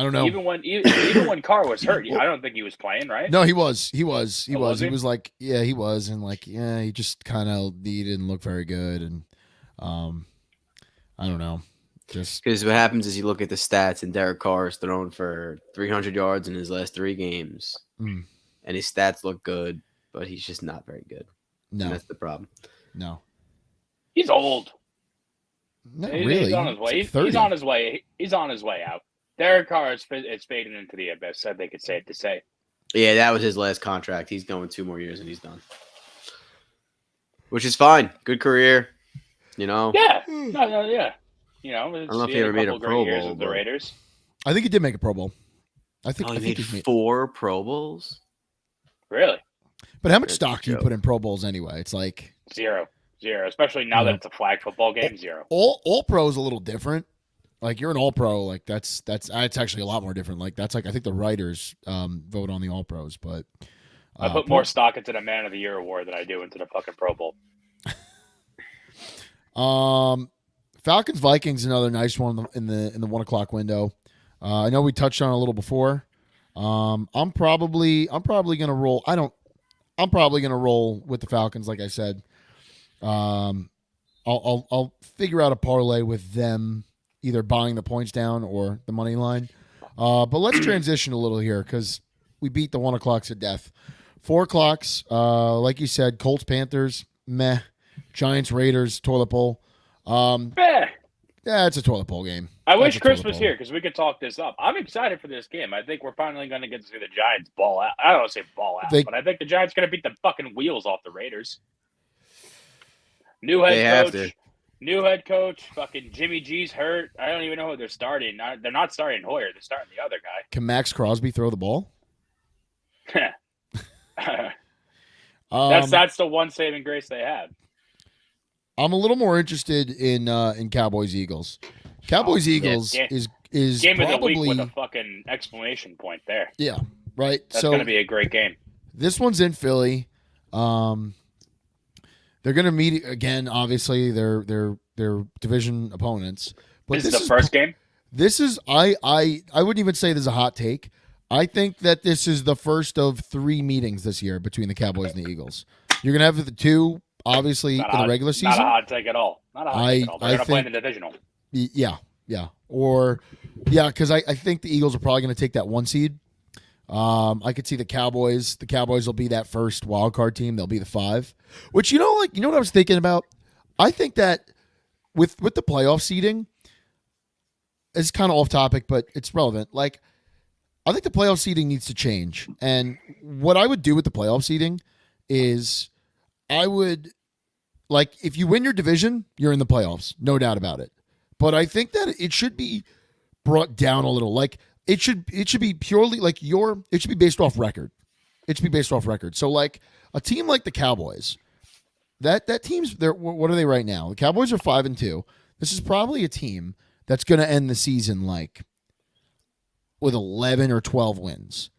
don't know. Even when Carr was hurt, I don't think he was playing, right? No, he was. He was. Oh, was he? He was like, yeah, he was, and like, yeah, he just kind of didn't look very good, and I don't know. Just because what happens is you look at the stats, and Derek Carr is thrown for 300 yards in his last 3 games, and his stats look good, but he's just not very good. No, and that's the problem. No, he's old. Not really. He's on his way. He's on his way. He's on his way out. Derek Carr is fading into the abyss. I think it's safe to say. Yeah, that was his last contract. He's going 2 more years and he's done, which is fine. Good career, Yeah. No, yeah. I don't know if he ever made a Pro Bowl with the Raiders. I think he did make a Pro Bowl. I think he made 4 Pro Bowls. Really? But how much stock do you put in Pro Bowls anyway? It's like zero, especially now that it's a flag football game. 0. All pro is a little different. Like you're an all pro, like that's actually a lot more different. Like that's like I think the writers vote on the all pros, but I put more stock into the Man of the Year award than I do into the fucking Pro Bowl. Falcons Vikings, another nice one in the 1:00 window. I know we touched on it a little before. I'm probably gonna roll. I'm probably gonna roll with the Falcons, like I said. I'll figure out a parlay with them, either buying the points down or the money line. But let's transition a little here because we beat the 1:00s to death. 4:00, like you said, Colts Panthers, meh. Giants Raiders, toilet bowl. Yeah, it's a toilet bowl game. I wish Chris was here because we could talk this up. I'm excited for this game. I think we're finally going to get to see the Giants ball out. I don't want to say ball out, but I think the Giants going to beat the fucking wheels off the Raiders. New head coach. Fucking Jimmy G's hurt. I don't even know who they're starting. They're not starting Hoyer. They're starting the other guy. Can Max Crosby throw the ball? That's the one saving grace they have. I'm a little more interested in Cowboys Eagles. Cowboys Eagles is game probably of the week with a fucking exclamation point there. Yeah, right. That's going to be a great game. This one's in Philly. They're going to meet again. Obviously, they're division opponents. But this is the first game. This is I wouldn't even say this is a hot take. I think that this is the first of 3 meetings this year between the Cowboys and the Eagles. You're going to have the 2. Obviously, in the regular season. Not a hot take at all. Not a hot take at all. They're going to play in the divisional. Yeah. Because I think the Eagles are probably going to take that 1 seed. I could see the Cowboys. The Cowboys will be that first wild card team. They'll be the 5. Which, you know what I was thinking about? I think that with the playoff seeding, it's kind of off topic, but it's relevant. Like, I think the playoff seeding needs to change. And what I would do with the playoff seeding is I would, like, if you win your division, you're in the playoffs. No doubt about it. But I think that it should be brought down a little. Like, it should be purely like it should be based off record. It should be based off record. So, like, a team like the Cowboys, that team's there. What are they right now? The Cowboys are 5-2. This is probably a team that's going to end the season like with 11 or 12 wins,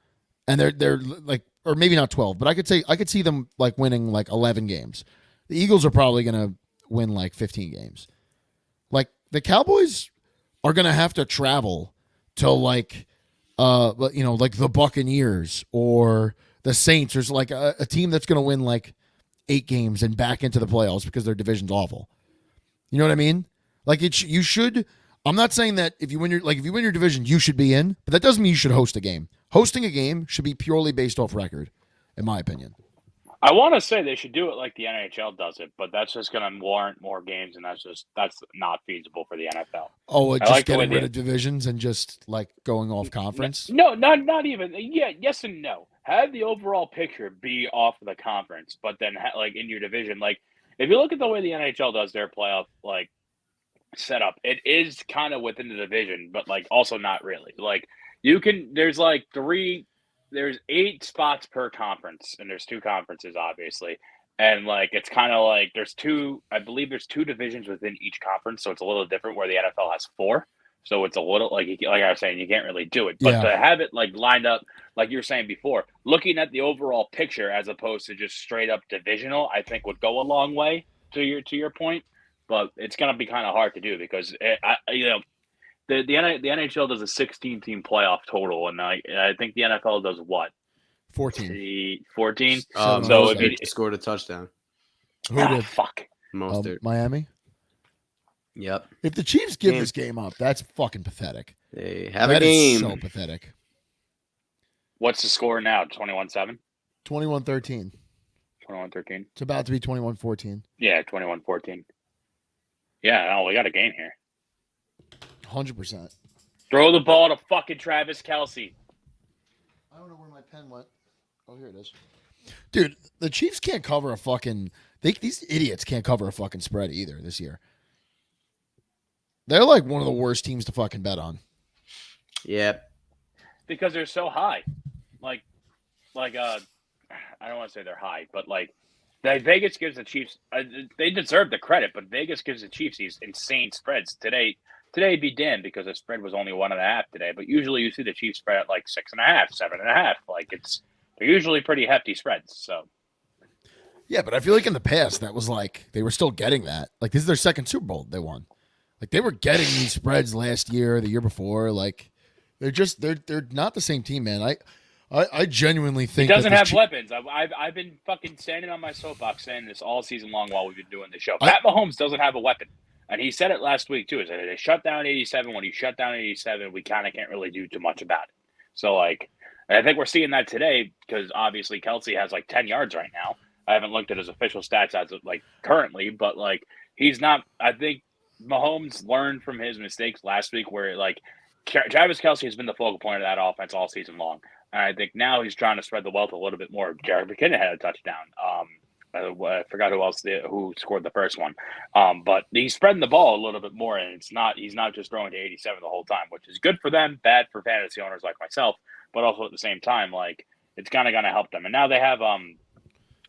and they're like, or maybe not 12, but I could see them like winning like 11 games. The Eagles are probably gonna win like 15 games. Like the Cowboys are gonna have to travel to like, like the Buccaneers or the Saints. There's like a team that's gonna win like 8 games and back into the playoffs because their division's awful. You know what I mean? Like you should. I'm not saying that if you win your division, you should be in, but that doesn't mean you should host a game. Hosting a game should be purely based off record, in my opinion. I want to say they should do it like the NHL does it, but that's just going to warrant more games, and that's not feasible for the NFL. Oh, just getting rid of divisions and just like going off conference? No, not even. Yeah, yes and no. Have the overall picture be off of the conference, but then like in your division, like if you look at the way the NHL does their playoff like setup, it is kind of within the division, but like also not really. Like there's 8 spots per conference, and there's 2 conferences obviously, and like it's kind of like I believe there's 2 divisions within each conference, so it's a little different where the NFL has 4. So it's a little like I was saying, you can't really do it, but to have it like lined up like you were saying before, looking at the overall picture as opposed to just straight up divisional, I think would go a long way to your point. But it's going to be kind of hard to do because the NHL does a 16-team playoff total, and I think the NFL does what? 14. 14. So if he scored a touchdown, who did? Fuck. Miami. Yep. If the Chiefs give this game up, that's fucking pathetic. They have a game. That is so pathetic. What's the score now? 21-7? 21-13. 21-13. It's about to be 21-14. Yeah, 21-14. Yeah, no, we got a game here. 100%. Throw the ball to fucking Travis Kelce. I don't know where my pen went. Oh, here it is. Dude, the Chiefs can't cover a fucking... These idiots can't cover a fucking spread either this year. They're like one of the worst teams to fucking bet on. Yep. Because they're so high. Like I don't want to say they're high, but like Vegas gives the Chiefs they deserve the credit, but Vegas gives the Chiefs these insane spreads. Today it'd be damned because the spread was only 1.5 today, but usually you see the Chiefs spread at like 6.5, 7.5. Like they're usually pretty hefty spreads. So yeah, but I feel like in the past that was like they were still getting that. Like this is their second Super Bowl they won. Like they were getting these spreads last year, the year before. Like they're not the same team, man. I genuinely think he doesn't have weapons. I've been fucking standing on my soapbox saying this all season long while we've been doing the show. Pat Mahomes doesn't have a weapon, and he said it last week too. Is that they shut down 87. When you shut down 87, we kind of can't really do too much about it. So like, I think we're seeing that today because obviously Kelce has like 10 yards right now. I haven't looked at his official stats as of like currently, but like he's not. I think Mahomes learned from his mistakes last week where like Travis Kelce has been the focal point of that offense all season long. And I think now he's trying to spread the wealth a little bit more. Jared McKinnon had a touchdown. I forgot who scored the first one. But he's spreading the ball a little bit more, and he's not just throwing to 87 the whole time, which is good for them, bad for fantasy owners like myself, but also at the same time, like it's kind of going to help them. And now they have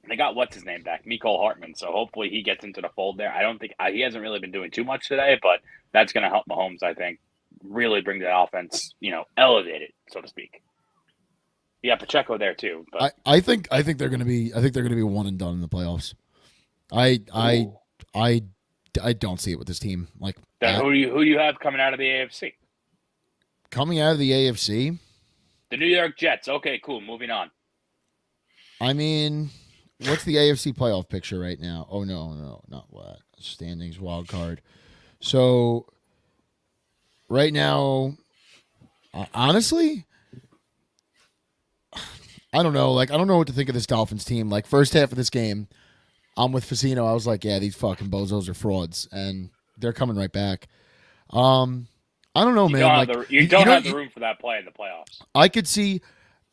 they got what's his name back, Mecole Hardman. So hopefully he gets into the fold there. I don't think he hasn't really been doing too much today, but that's going to help Mahomes, I think, really bring the offense, elevate it, so to speak. Yeah, Pacheco there too. But I think they're gonna be one and done in the playoffs. I don't see it with this team. Like then who do you have coming out of the AFC? Coming out of the AFC? The New York Jets. Okay, cool. Moving on. I mean, what's the AFC playoff picture right now? Oh no, not what. Standings, wild card. So right now, honestly, I don't know. Like, I don't know what to think of this Dolphins team. Like, first half of this game, I'm with Facino. I was like, yeah, these fucking bozos are frauds, and they're coming right back. I don't know, man. You don't have the room for that play in the playoffs. I could see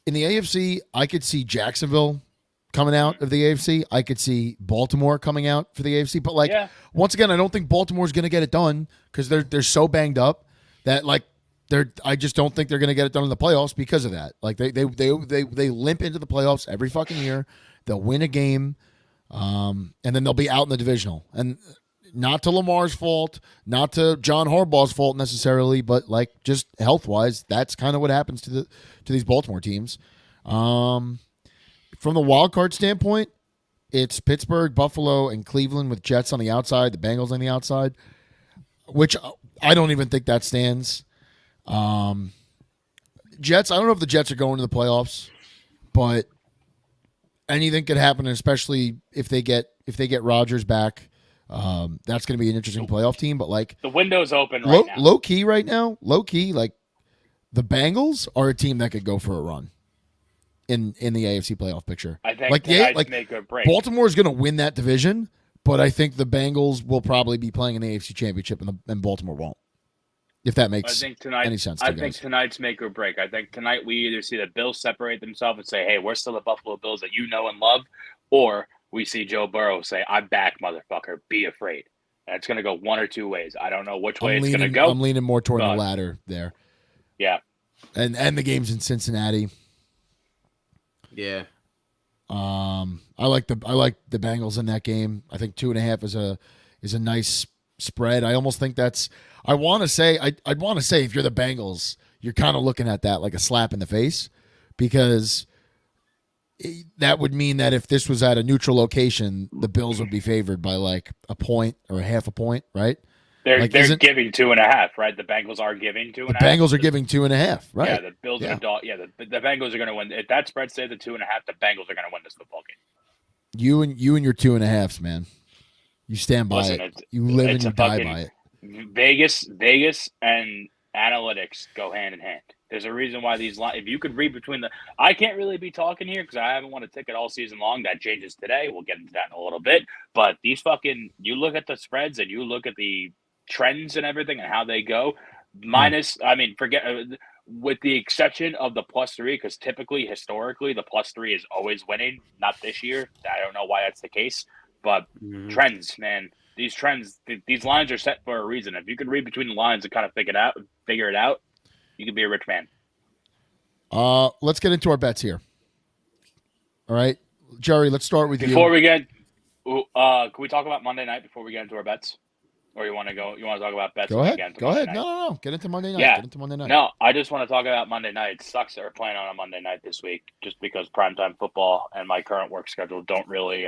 in the AFC. I could see Jacksonville coming out of the AFC. I could see Baltimore coming out for the AFC. But once again, I don't think Baltimore's going to get it done because they're so banged up that like. I just don't think they're going to get it done in the playoffs because of that. Like they limp into the playoffs every fucking year. They'll win a game, and then they'll be out in the divisional. And not to Lamar's fault, not to John Harbaugh's fault necessarily, but like just health wise, that's kind of what happens to these Baltimore teams. From the wild card standpoint, it's Pittsburgh, Buffalo, and Cleveland with Jets on the outside, the Bengals on the outside, which I don't even think that stands. Jets, I don't know if the Jets are going to the playoffs, but anything could happen, especially if they get Rodgers back. That's going to be an interesting playoff team, but like the window's open right now. Low key, like the Bengals are a team that could go for a run in the AFC playoff picture. I think like make or break. Baltimore is going to win that division, but I think the Bengals will probably be playing in the AFC Championship, and Baltimore won't. If that makes any sense to you guys. think tonight's make or break. I think tonight we either see the Bills separate themselves and say, hey, we're still the Buffalo Bills that you know and love, or we see Joe Burrow say, I'm back, motherfucker. Be afraid. And it's going to go one or two ways. I don't know which way it's going to go. I'm leaning more toward the latter there. Yeah. And the game's in Cincinnati. Yeah. I like the Bengals in that game. I think 2.5 is a nice spread. I almost think that's. I'd want to say if you're the Bengals, you're kind of looking at that like a slap in the face, because that would mean that if this was at a neutral location, the Bills would be favored by like a point or a half a point, right? They're giving 2.5, right? The Bengals are giving 2.5. The Bengals are giving 2.5, right? Yeah, the Bills are the Bengals are going to win. If that spread stays at 2.5, the Bengals are going to win this football game. You and your 2.5s, man. You stand by it. You live and you die by it. Vegas and analytics go hand in hand. There's a reason why these lines. If you could read between I can't really be talking here because I haven't won a ticket all season long. That changes today. We'll get into that in a little bit. But you look at the spreads and you look at the trends and everything and how they go. Forget with the exception of the +3, because historically, the +3 is always winning. Not this year. I don't know why that's the case. But trends, man. These trends, these lines are set for a reason. If you can read between the lines and kind of figure it out, you can be a rich man. Let's get into our bets here. All right, Jerry, let's start with Before we get, can we talk about Monday night before we get into our bets? Or you want to talk about bets? Go ahead. No. Get into Monday night. Yeah. Get into Monday night. No, I just want to talk about Monday night. It sucks that we're playing on a Monday night this week, just because primetime football and my current work schedule don't really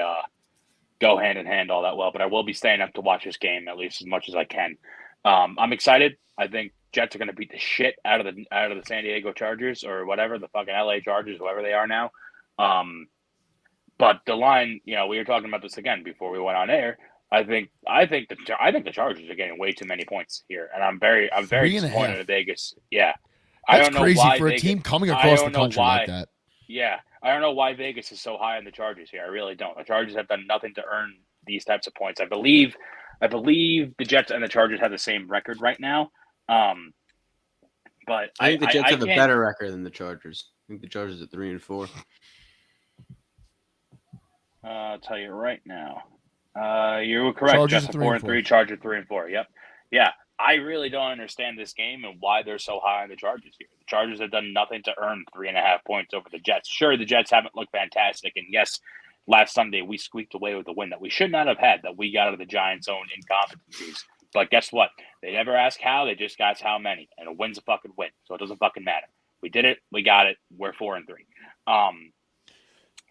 go hand in hand all that well. But I will be staying up to watch this game at least as much as I can. I'm excited. I think Jets are going to beat the shit out of the San Diego Chargers or whatever, the fucking LA Chargers, whoever they are now. But the line, we were talking about this again before we went on air. I think the Chargers are getting way too many points here, and I'm very disappointed in Vegas. Yeah, that's crazy for a team coming across the country like that. Yeah, I don't know why Vegas is so high on the Chargers here. I really don't. The Chargers have done nothing to earn these types of points. I believe the Jets and the Chargers have the same record right now. But I think the Jets have a better record than the Chargers. I think the Chargers are 3-4. I'll tell you right now. You're correct. Chargers Jets are 4-3, Chargers 3-4. Yep. Yeah. I really don't understand this game and why they're so high on the Chargers here. The Chargers have done nothing to earn 3.5 points over the Jets. Sure, the Jets haven't looked fantastic, and yes, last Sunday we squeaked away with a win that we should not have had, that we got out of the Giants' own incompetencies. But guess what? They never ask how, they just ask how many, and a win's a fucking win, so it doesn't fucking matter. We did it, we got it, we're 4-3.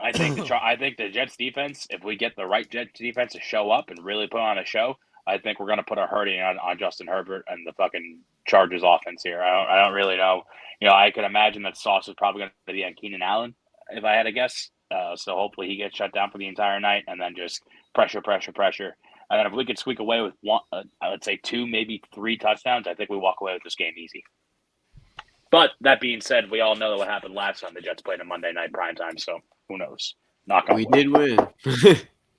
I think the Jets defense, if we get the right Jets defense to show up and really put on a show, I think we're going to put a hurting on Justin Herbert and the fucking Chargers offense here. I don't really know. I could imagine that Sauce is probably going to be on Keenan Allen, if I had to guess. So hopefully he gets shut down for the entire night, and then just pressure. And then if we could squeak away with one, I would say 2, maybe 3 touchdowns, I think we walk away with this game easy. But that being said, we all know what happened last time the Jets played a Monday night primetime, so who knows? We did win.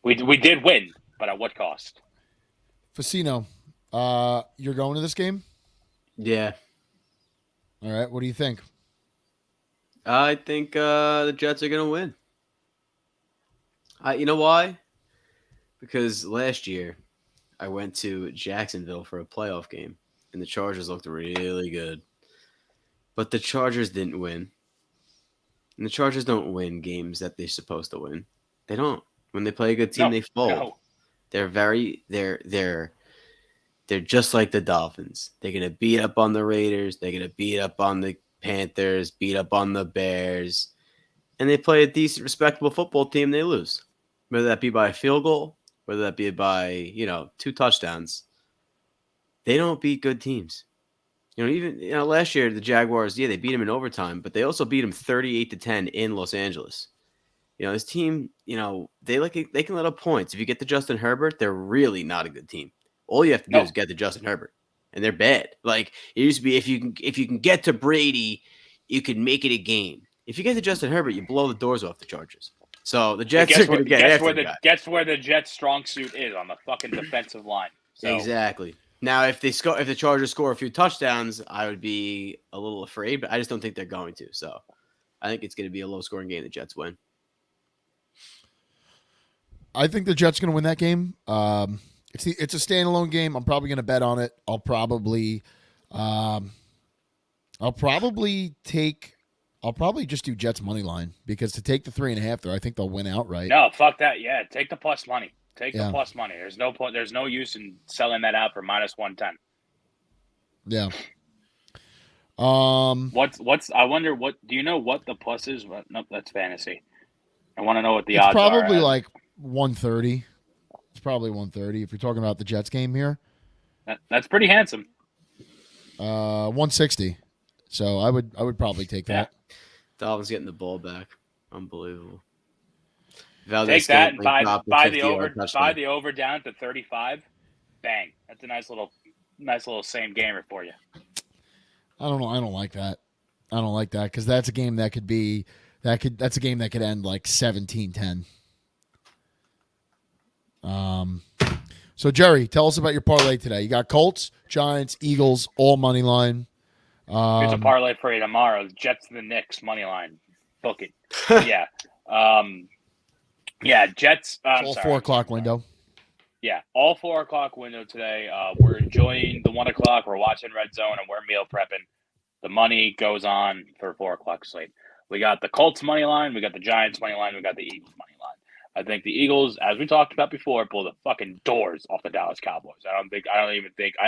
we did win, but at what cost? Facino, you're going to this game? Yeah. All right. What do you think? I think the Jets are going to win. You know why? Because last year I went to Jacksonville for a playoff game, and the Chargers looked really good. But the Chargers didn't win. And the Chargers don't win games that they're supposed to win. They don't. When they play a good team, they fold. No. They're just like the Dolphins. They're gonna beat up on the Raiders. They're gonna beat up on the Panthers. Beat up on the Bears, and they play a decent, respectable football team. They lose, whether that be by a field goal, whether that be by 2 touchdowns. They don't beat good teams. Even last year the Jaguars, they beat them in overtime, but they also beat them 38-10 in Los Angeles. This team, they can let up points. If you get to Justin Herbert, they're really not a good team. All you have to do is get to Justin Herbert, and they're bad. Like it used to be, if you can get to Brady, you can make it a game. If you get to Justin Herbert, you blow the doors off the Chargers. So the Jets are going to get after the guy. Guess where the Jets' strong suit is, on the fucking defensive line. So. Exactly. Now, if the Chargers score a few touchdowns, I would be a little afraid, but I just don't think they're going to. So I think it's going to be a low-scoring game. The Jets win. I think the Jets are going to win that game. It's a standalone game. I'm probably going to bet on it. I'll probably just do Jets money line, because to take the 3.5 there, I think they'll win outright. No, fuck that. Yeah, take the plus money. The plus money. There's no use in selling that out for -110. Yeah. I wonder what do you know what the plus is? Nope, that's fantasy. I want to know what the odds are. It's probably like 130. It's probably 130 if you're talking about the Jets game here. That's pretty handsome. 160. So I would probably take that. Dolphins getting the ball back. Unbelievable. Take that and buy the over down to 35. Bang. That's a nice little same gamer for you. I don't know. I don't like that. Because that's a game that could be that's a game that could end like 17-10. So Jerry, tell us about your parlay today. You got Colts, Giants, Eagles, all money line. Here's a parlay for you tomorrow. Jets to the Knicks money line. Book it. Yeah. Yeah, Jets. All 4 o'clock window. Yeah, all 4 o'clock window today. We're enjoying the 1 o'clock. We're watching Red Zone, and we're meal prepping. The money goes on for 4 o'clock slate. We got the Colts money line. We got the Giants money line. We got the Eagles money line. I think the Eagles, as we talked about before, pull the fucking doors off the Dallas Cowboys. I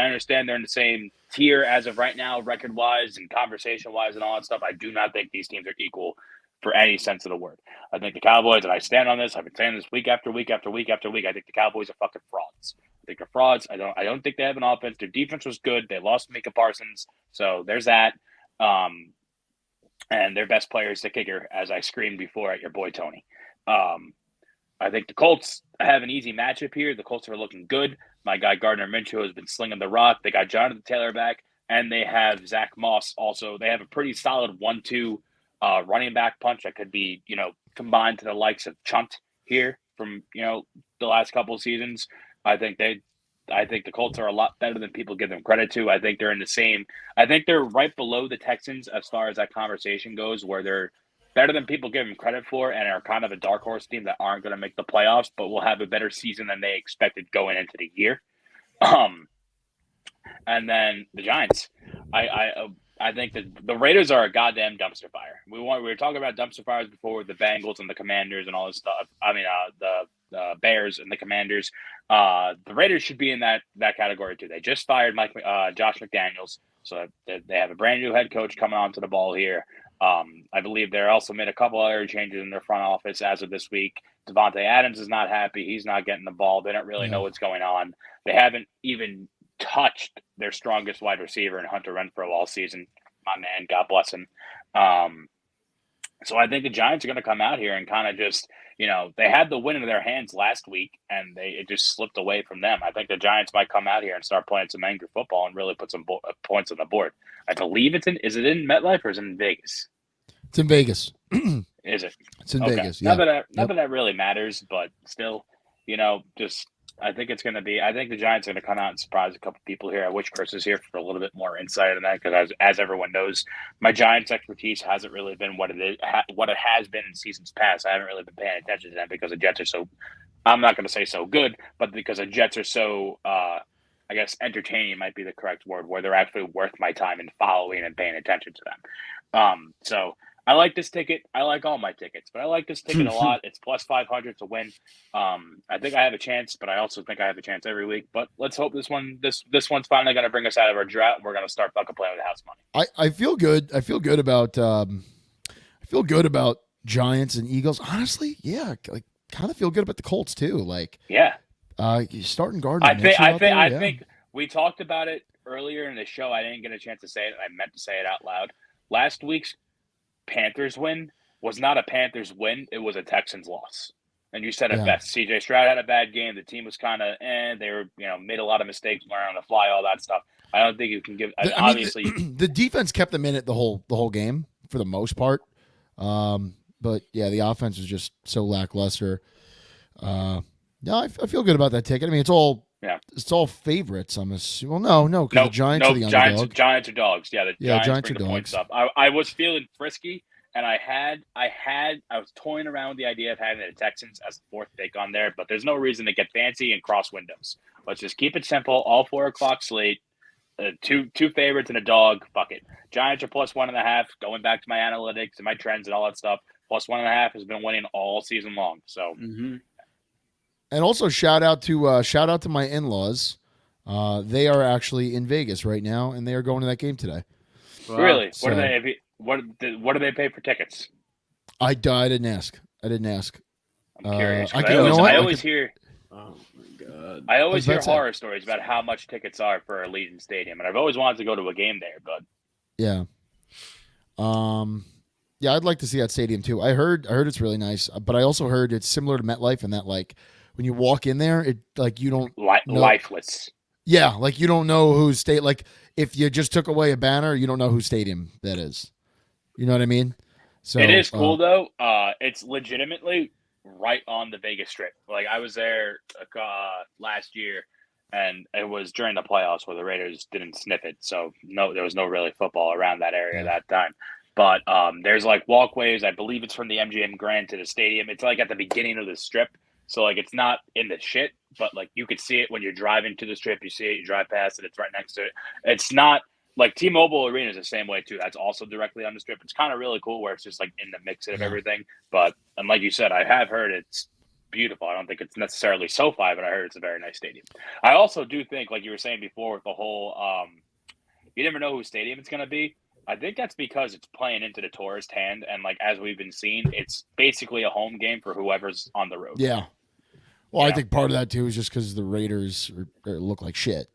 understand they're in the same tier as of right now, record-wise and conversation-wise and all that stuff. I do not think these teams are equal for any sense of the word. I think the Cowboys, and I stand on this, I've been saying this week after week after week after week, I think the Cowboys are fucking frauds. I think they're frauds. I don't think they have an offense. Their defense was good. They lost Micah Parsons, so there's that. And their best player is the kicker, as I screamed before at your boy Tony. I think the Colts have an easy matchup here. The Colts are looking good. My guy Gardner Minshew has been slinging the rock. They got Jonathan Taylor back, and they have Zach Moss also. They have a pretty solid 1-2 running back punch that could be, combined to the likes of Chunt here from, the last couple of seasons. I think the Colts are a lot better than people give them credit to. I think they're right below the Texans as far as that conversation goes, where they're better than people give them credit for and are kind of a dark horse team that aren't going to make the playoffs, but will have a better season than they expected going into the year. And then the Giants, I think that the Raiders are a goddamn dumpster fire. We were talking about dumpster fires before with the Bengals and the Commanders and all this stuff. I mean, the Bears and the Commanders. The Raiders should be in that category too. They just fired Josh McDaniels, so they have a brand new head coach coming onto the ball here. I believe they're also made a couple other changes in their front office as of this week. Devontae Adams is not happy. He's not getting the ball. They don't really know what's going on. They haven't even touched their strongest wide receiver in Hunter Renfrow all season. My man, God bless him. So I think the Giants are going to come out here and kind of just, they had the win in their hands last week, and it just slipped away from them. I think the Giants might come out here and start playing some angry football and really put some points on the board. I believe is it in MetLife or is it in Vegas? It's in Vegas. Is it? It's in Vegas, yeah. Not that that really matters, but still, just I think it's going to be. I think the Giants are going to come out and surprise a couple people here. I wish Chris is here for a little bit more insight on that, because as everyone knows, my Giants expertise hasn't really been what it has been in seasons past. I haven't really been paying attention to them because the Jets are so. I'm not going to say so good, but because the Jets are so, I guess entertaining might be the correct word, where they're actually worth my time in following and paying attention to them. So I like this ticket. I like all my tickets, but I like this ticket a lot. It's plus 500 to win. I think I have a chance, but I also think I have a chance every week. But let's hope this one's finally going to bring us out of our drought, and we're going to start fucking playing with house money. I feel good. I feel good about Giants and Eagles. Honestly, yeah, like kind of feel good about the Colts too. Like, Yeah, starting Gardner. I think we talked about it earlier in the show. I didn't get a chance to say it. I meant to say it out loud. Last week's Panthers win was not a Panthers win. It was a Texans loss. And you said it best. CJ Stroud had a bad game. The team was kind of, they were, made a lot of mistakes, learning on the fly, all that stuff. I don't think you can give. Obviously, the defense kept them in it the whole game for the most part. But yeah, the offense was just so lackluster. I feel good about that ticket. I mean, it's all favorites. I'm assuming. Well, no, because the Giants are the underdog. Giants are dogs. Yeah, Giants are bring the dogs. points up. I was feeling frisky, and I was toying around with the idea of having the Texans as the fourth pick on there, but there's no reason to get fancy and cross windows. Let's just keep it simple. All 4 o'clock slate. Two favorites and a dog. Fuck it. Giants are plus 1.5. Going back to my analytics and my trends and all that stuff. Plus 1.5 has been winning all season long. So, and also shout out to my in-laws. They are actually in Vegas right now, and they are going to that game today. Wow. Really? So, what do they pay for tickets? I didn't ask. I'm curious. I always hear. Oh my god! I always hear horror stories about how much tickets are for Allegiant Stadium, and I've always wanted to go to a game there. But yeah, I'd like to see that stadium too. I heard it's really nice, but I also heard it's similar to MetLife in that like when you walk in there, it like you don't know, lifeless. Yeah, like you don't know whose state. Like if you just took away a banner, you don't know whose stadium that is. You know what I mean? So it is cool though. It's legitimately right on the Vegas Strip. Like I was there last year, and it was during the playoffs where the Raiders didn't sniff it. So there was no really football around that area that time. But there's like walkways. I believe it's from the MGM Grand to the stadium. It's like at the beginning of the Strip. So like it's not in the shit, but like you could see it when you're driving to the Strip. You see it, you drive past it. It's right next to it. It's not. Like T-Mobile Arena is the same way too. That's also directly on the Strip. It's kind of really cool where it's just like in the mix of everything. But and like you said, I have heard it's beautiful. I don't think it's necessarily SoFi, but I heard it's a very nice stadium. I also do think, like you were saying before, with the whole you never know whose stadium it's going to be. I think that's because it's playing into the tourist hand, and like as we've been seeing, it's basically a home game for whoever's on the road. Yeah. Well, I think part of that too is just because the Raiders look like shit.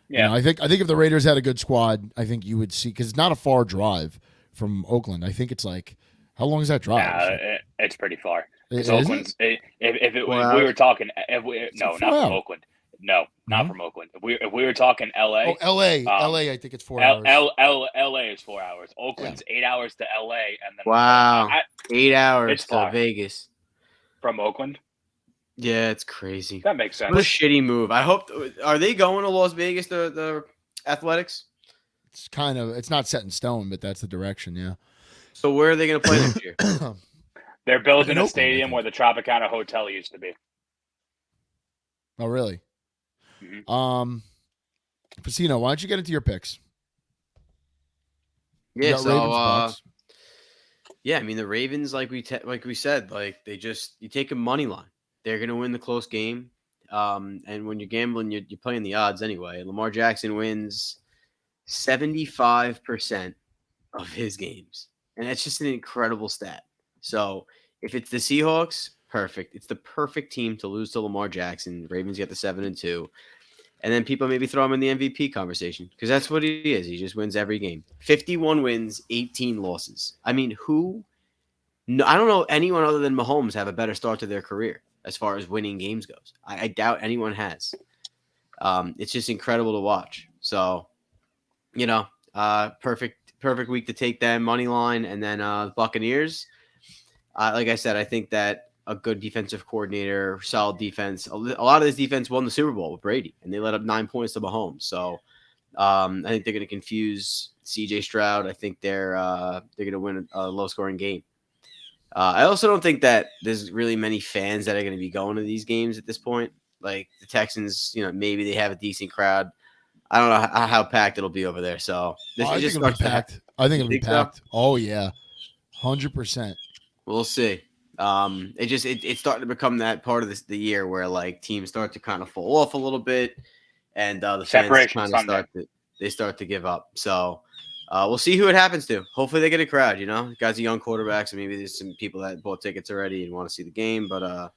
Yeah, I think if the Raiders had a good squad, I think you would see because it's not a far drive from Oakland. I think it's like how long is that drive? It's pretty far. Because Oakland's we were talking not from Oakland. No, not from Oakland. If we were talking LA. Oh, LA. I think it's 4 hours. LA is 4 hours. Oakland's 8 hours to LA, and then 8 hours to Vegas from Oakland. Yeah, it's crazy. That makes sense. What a shitty move. I hope. Are they going to Las Vegas? The Athletics? It's not set in stone, but that's the direction. Yeah. So where are they going to play next year? They're building a stadium where the Tropicana Hotel used to be. Oh, really? Mm-hmm. Pacino, why don't you get into your picks? Yeah. So. Yeah, I mean the Ravens, like we said, like you take a money line. They're going to win the close game. And when you're gambling, you're playing the odds anyway. Lamar Jackson wins 75% of his games. And that's just an incredible stat. So if it's the Seahawks, perfect. It's the perfect team to lose to Lamar Jackson. The Ravens get the 7-2. And then people maybe throw him in the MVP conversation because that's what he is. He just wins every game. 51 wins, 18 losses. I mean, I don't know anyone other than Mahomes have a better start to their career as far as winning games goes. I doubt anyone has. It's just incredible to watch. So, perfect week to take them money line, and then the Buccaneers. Like I said, I think that a good defensive coordinator, solid defense. A lot of this defense won the Super Bowl with Brady, and they let up 9 points to Mahomes. So, I think they're going to confuse C.J. Stroud. I think they're going to win a low-scoring game. I also don't think that there's really many fans that are going to be going to these games at this point. Like the Texans, maybe they have a decent crowd. I don't know how packed it'll be over there. So I think it'll be packed. I think it'll be packed. So? Oh yeah, 100%. We'll see. It's starting to become that part of the year where like teams start to kind of fall off a little bit, and the fans Separation kind of Sunday. start to give up. So we'll see who it happens to. Hopefully they get a crowd. Guys are young quarterbacks, and maybe there's some people that bought tickets already and want to see the game. But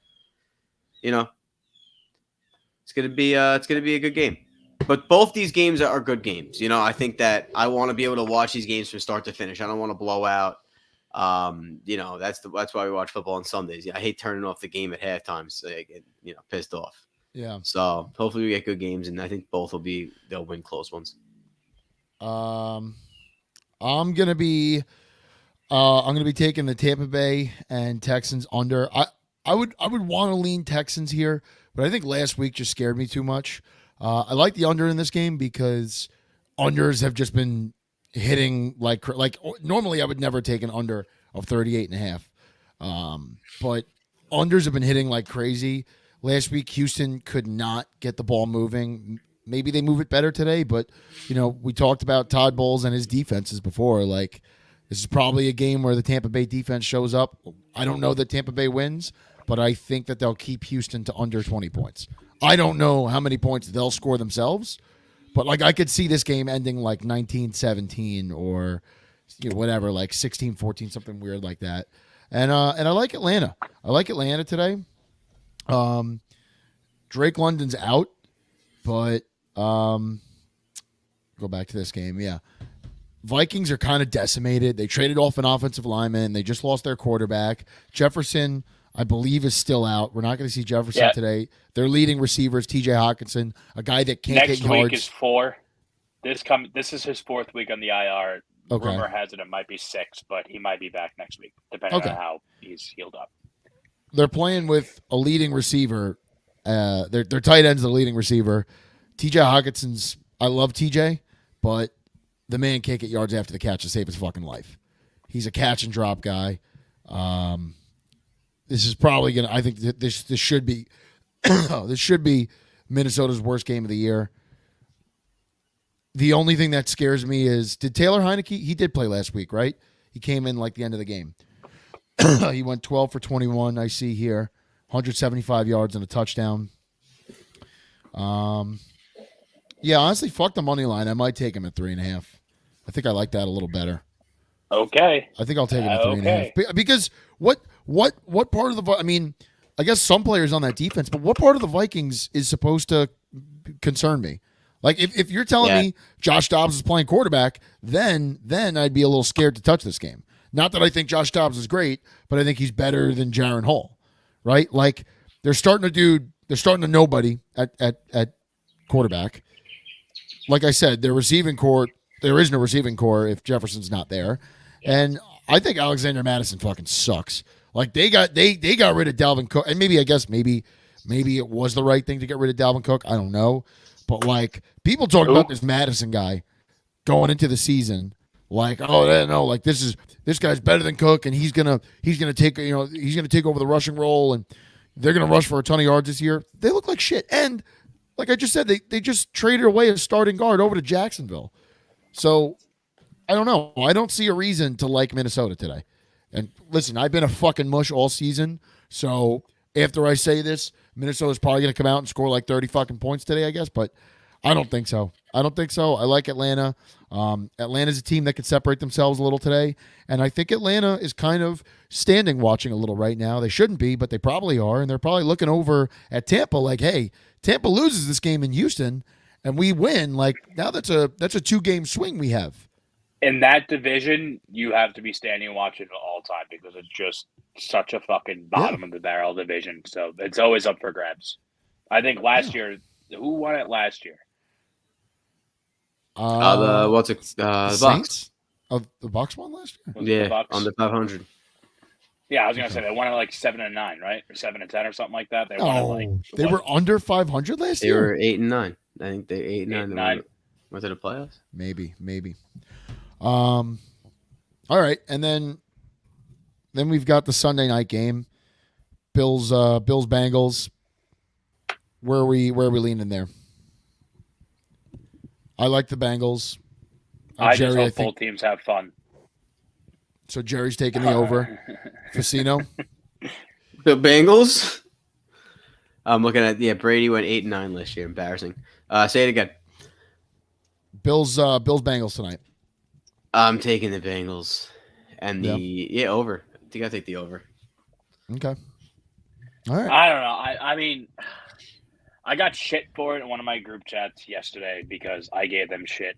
it's gonna be a good game. But both these games are good games. I think that I want to be able to watch these games from start to finish. I don't want to blow out. That's why we watch football on Sundays. I hate turning off the game at halftime, so I get pissed off. Yeah. So hopefully we get good games, and I think both they'll win close ones. I'm gonna be taking the Tampa Bay and Texans under. I would want to lean Texans here, but I think last week just scared me too much. I like the under in this game because unders have just been hitting like normally I would never take an under of 38.5. But unders have been hitting like crazy. Last week, Houston could not get the ball moving. Maybe they move it better today, but we talked about Todd Bowles and his defenses before. Like, this is probably a game where the Tampa Bay defense shows up. I don't know that Tampa Bay wins, but I think that they'll keep Houston to under 20 points. I don't know how many points they'll score themselves, but like I could see this game ending like 19-17 or whatever, like 16-14, something weird like that. And I like Atlanta. I like Atlanta today. Drake London's out, but go back to this game. Yeah. Vikings are kind of decimated. They traded off an offensive lineman. They just lost their quarterback. Jefferson, I believe, is still out. We're not going to see Jefferson today. Their leading receivers, TJ Hawkinson, a guy that can't get yards. Next week is 4. This is his 4th week on the IR. Okay. Rumor has it might be 6, but he might be back next week, depending on how he's healed up. They're playing with a leading receiver. Their tight end's the leading receiver. TJ Hawkinson's, I love TJ, but the man can't get yards after the catch to save his fucking life. He's a catch and drop guy. This is probably gonna. I think this should be this should be Minnesota's worst game of the year. The only thing that scares me is, did Taylor Heineke? He did play last week, right? He came in like the end of the game. He went 12 for 21. I see here, 175 yards and a touchdown. Yeah, honestly, fuck the money line. I might take him at 3.5. I think I like that a little better. Okay. I think I'll take him at 3.5 because what part of the? I mean, I guess some players on that defense, but what part of the Vikings is supposed to concern me? Like if you're telling me Josh Dobbs is playing quarterback, then I'd be a little scared to touch this game. Not that I think Josh Dobbs is great, but I think he's better than Jaron Hall, right? Like they're starting to nobody at quarterback. Like I said, their receiving core, there isn't a receiving core if Jefferson's not there. And I think Alexander Madison fucking sucks. Like they got rid of Dalvin Cook, and maybe it was the right thing to get rid of Dalvin Cook. I don't know. But like people talk about this Madison guy going into the season, like, oh no, like this guy's better than Cook, and he's gonna take over the rushing role, and they're gonna rush for a ton of yards this year. They look like shit, and like I just said, they just traded away a starting guard over to Jacksonville. So I don't know. I don't see a reason to like Minnesota today. And listen, I've been a fucking mush all season, so after I say this, Minnesota's probably going to come out and score like 30 fucking points today, I guess, but I don't think so. I like Atlanta. Atlanta's a team that can separate themselves a little today, and I think Atlanta is kind of standing watching a little right now. They shouldn't be, but they probably are, and they're probably looking over at Tampa like, hey, Tampa loses this game in Houston, and we win. Like, now that's a 2-game swing we have. In that division, you have to be standing watching all time because it's just such a fucking bottom of the barrel division. So it's always up for grabs. I think last year, who won it last year? The Bucks. Oh, the Bucks won last year? The Bucks? Under 500. Yeah, I was gonna say they won it like 7-9, right, or 7-10, or something like that. They won it they were under 500 last year. They were 8-9. I think they 8-9. Went to the playoffs. Maybe. All right, and then we've got the Sunday night game, Bills Bengals. Where are we leaning there? I like the Bengals. I just hope both teams have fun. So Jerry's taking the over. Facino. The Bengals. I'm looking at Brady went 8-9 last year. Embarrassing. Say it again. Bills Bengals tonight. I'm taking the Bengals and Yeah. over. I think I take the over. Okay. All right. I don't know. I mean, I got shit for it in one of my group chats yesterday because I gave them shit.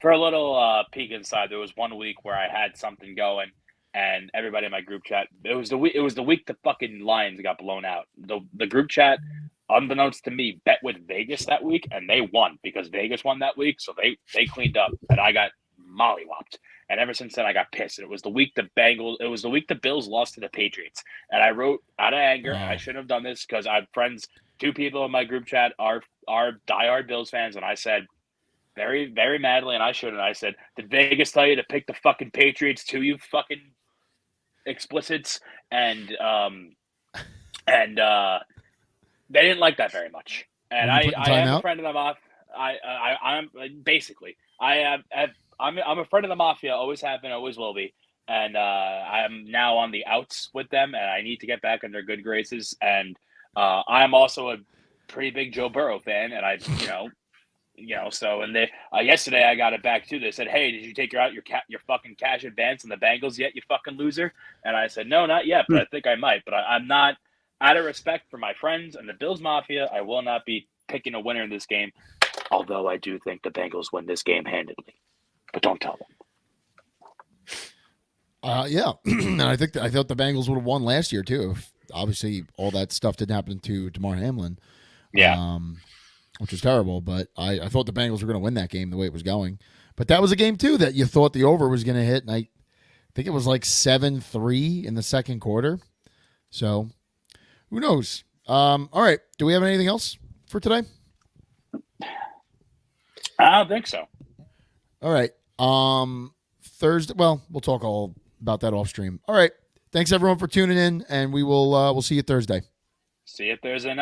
For a little peek inside, there was 1 week where I had something going, and everybody in my group chat. It was the week the fucking Lions got blown out. The group chat, unbeknownst to me, bet with Vegas that week, and they won because Vegas won that week. So they cleaned up, and I got mollywopped. And ever since then, I got pissed. And it was the week the Bills lost to the Patriots, and I wrote out of anger, and I shouldn't have done this because I have friends. 2 people in my group chat are diehard Bills fans, and I said very, very madly, and I shouldn't. I said, "Did Vegas tell you to pick the fucking Patriots too, you fucking explicits?" And they didn't like that very much. And I am a friend of the mafia. I'm basically I'm a friend of the mafia. Always have been, always will be. And I'm now on the outs with them, and I need to get back in their good graces. And I'm also a pretty big Joe Burrow fan, and so and they yesterday I got it back too. They said, "Hey, did you take your fucking cash advance on the Bengals yet, you fucking loser?" And I said, "No, not yet, but I think I might." But I'm not, out of respect for my friends and the Bills Mafia, I will not be picking a winner in this game. Although I do think the Bengals win this game handedly, but don't tell them. Yeah, and I thought the Bengals would have won last year too. If obviously all that stuff didn't happen to DeMar Hamlin. Yeah. Which was terrible, but I thought the Bengals were going to win that game the way it was going. But that was a game, too, that you thought the over was going to hit, and I think it was like 7-3 in the second quarter. So, who knows? All right. Do we have anything else for today? I don't think so. All right. Thursday, well, we'll talk all about that off stream. All right. Thanks, everyone, for tuning in, and we'll see you Thursday. See you Thursday night.